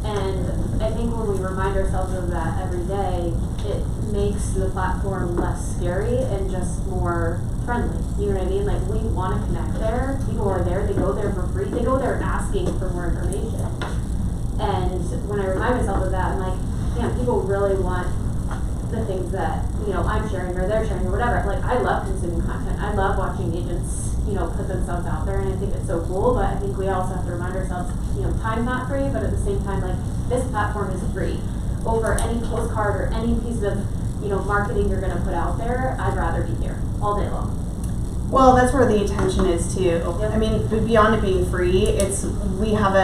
and I think when we remind ourselves of that every day, it makes the platform less scary and just more friendly. You know what I mean? Like we want to connect there. People are there. They go there for free. They go there asking for more information. And when I remind myself of that, I'm like, damn, people really want the things that I'm sharing or they're sharing or whatever. Like I love consuming content. I love watching agents put themselves out there, and I think it's so cool. But I think we also have to remind ourselves, time's not free, but at the same time, like this platform is free. Over any postcard or any piece of marketing you're going to put out there, I'd rather be here all day long. Well, that's where the attention is too. Yep. I mean, beyond it being free, we have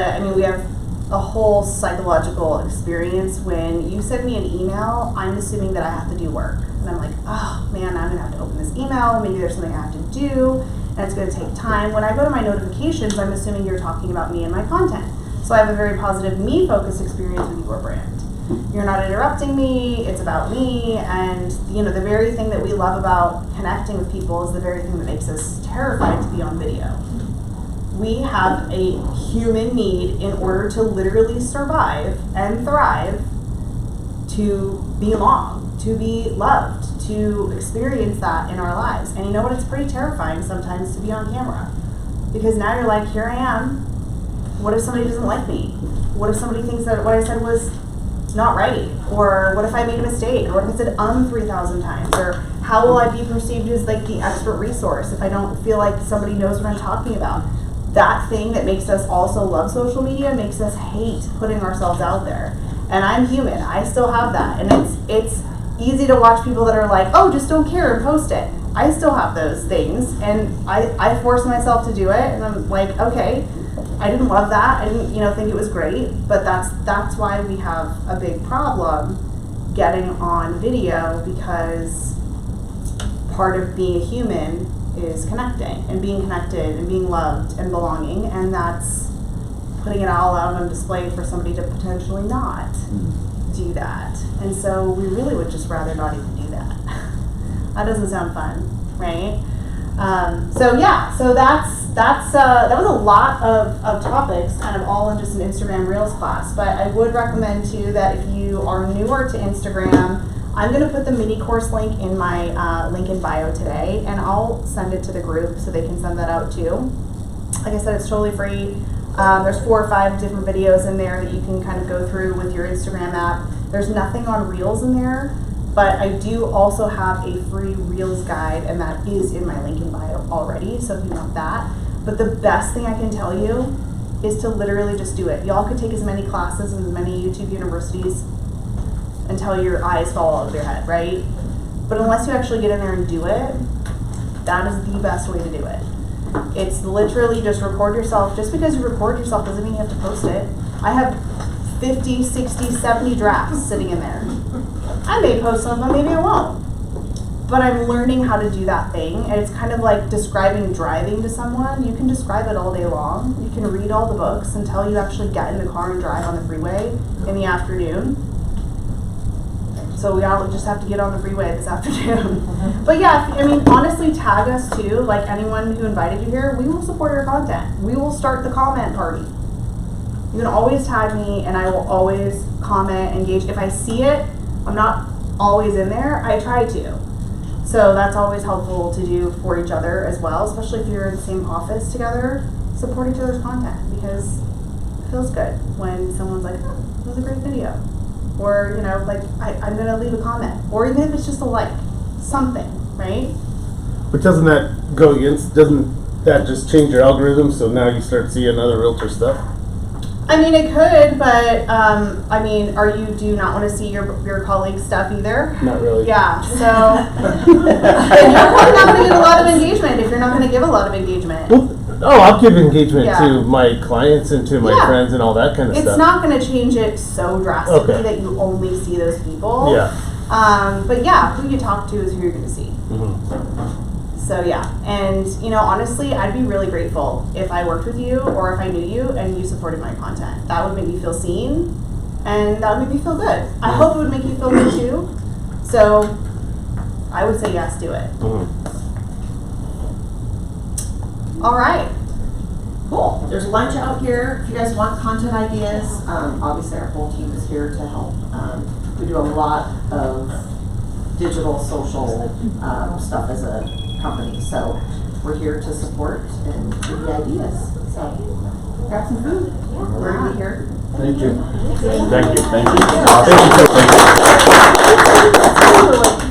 a whole psychological experience. When you send me an email, I'm assuming that I have to do work. And I'm like, oh man, I'm gonna have to open this email, maybe there's something I have to do, and it's gonna take time. When I go to my notifications, I'm assuming you're talking about me and my content. So I have a very positive me-focused experience with your brand. You're not interrupting me, it's about me, and the very thing that we love about connecting with people is the very thing that makes us terrified to be on video. We have a human need in order to literally survive and thrive, to belong, to be loved, to experience that in our lives. And you know what? It's pretty terrifying sometimes to be on camera, because now you're like, here I am. What if somebody doesn't like me? What if somebody thinks that what I said was not right? Or what if I made a mistake? Or what if I said 3,000 times? Or how will I be perceived as like the expert resource if I don't feel like somebody knows what I'm talking about? That thing that makes us also love social media makes us hate putting ourselves out there. And I'm human. I still have that. And it's easy to watch people that are like, oh, just don't care and post it. I still have those things, and I force myself to do it, and I'm like, okay, I didn't love that. I didn't, think it was great, but that's why we have a big problem getting on video, because part of being a human is connecting and being connected and being loved and belonging, and that's putting it all out on display for somebody to potentially not do that. And so we really would just rather not even do that. That doesn't sound fun, right? So that was a lot of topics, kind of all in just an Instagram Reels class. But I would recommend too that if you are newer to Instagram, I'm gonna put the mini course link in my link in bio today, and I'll send it to the group so they can send that out too. Like I said, it's totally free. There's 4 or 5 different videos in there that you can kind of go through with your Instagram app. There's nothing on Reels in there, but I do also have a free Reels guide, and that is in my link in bio already, so if you want that. But the best thing I can tell you is to literally just do it. Y'all could take as many classes as many YouTube universities until your eyes fall out of your head, right? But unless you actually get in there and do it, that is the best way to do it. It's literally just record yourself. Just because you record yourself doesn't mean you have to post it. I have 50, 60, 70 drafts sitting in there. I may post some of them, maybe I won't. But I'm learning how to do that thing, and it's kind of like describing driving to someone. You can describe it all day long. You can read all the books until you actually get in the car and drive on the freeway in the afternoon. So we all just have to get on the freeway this afternoon. But yeah, I mean, honestly, tag us too. Like anyone who invited you here, we will support your content. We will start the comment party. You can always tag me, and I will always comment, engage. If I see it, I'm not always in there. I try to. So that's always helpful to do for each other as well, especially if you're in the same office together. Support each other's content, because it feels good when someone's like, oh, that was a great video. Or, you know, like, I'm going to leave a comment. Or even if it's just a like, something, right? But doesn't that just change your algorithm, so now you start seeing other realtor stuff? I mean, it could, but, I mean, do you not want to see your colleagues' stuff either? Not really. Yeah, so, then you're probably not going to get a lot of engagement if you're not going to give a lot of engagement. Well, I'll give engagement Yeah. to my clients and to my Yeah. friends and all that kind of It's stuff. not going to change it so drastically Okay. that you only see those people. Yeah. But yeah, who you talk to is who you're going to see. Mm-hmm. So yeah, and you know, honestly, I'd be really grateful if I worked with you or if I knew you and you supported my content. That would make me feel seen, and that would make me feel good. I hope it would make you feel good too. So I would say yes, do it. Mm-hmm. All right. Cool. There's lunch out here. If you guys want content ideas, obviously our whole team is here to help. We do a lot of digital, social stuff as a company, so we're here to support and give you ideas. So grab some food. We're gonna be here. Thank you. Thank you. Thank you. Thank you. Thank you.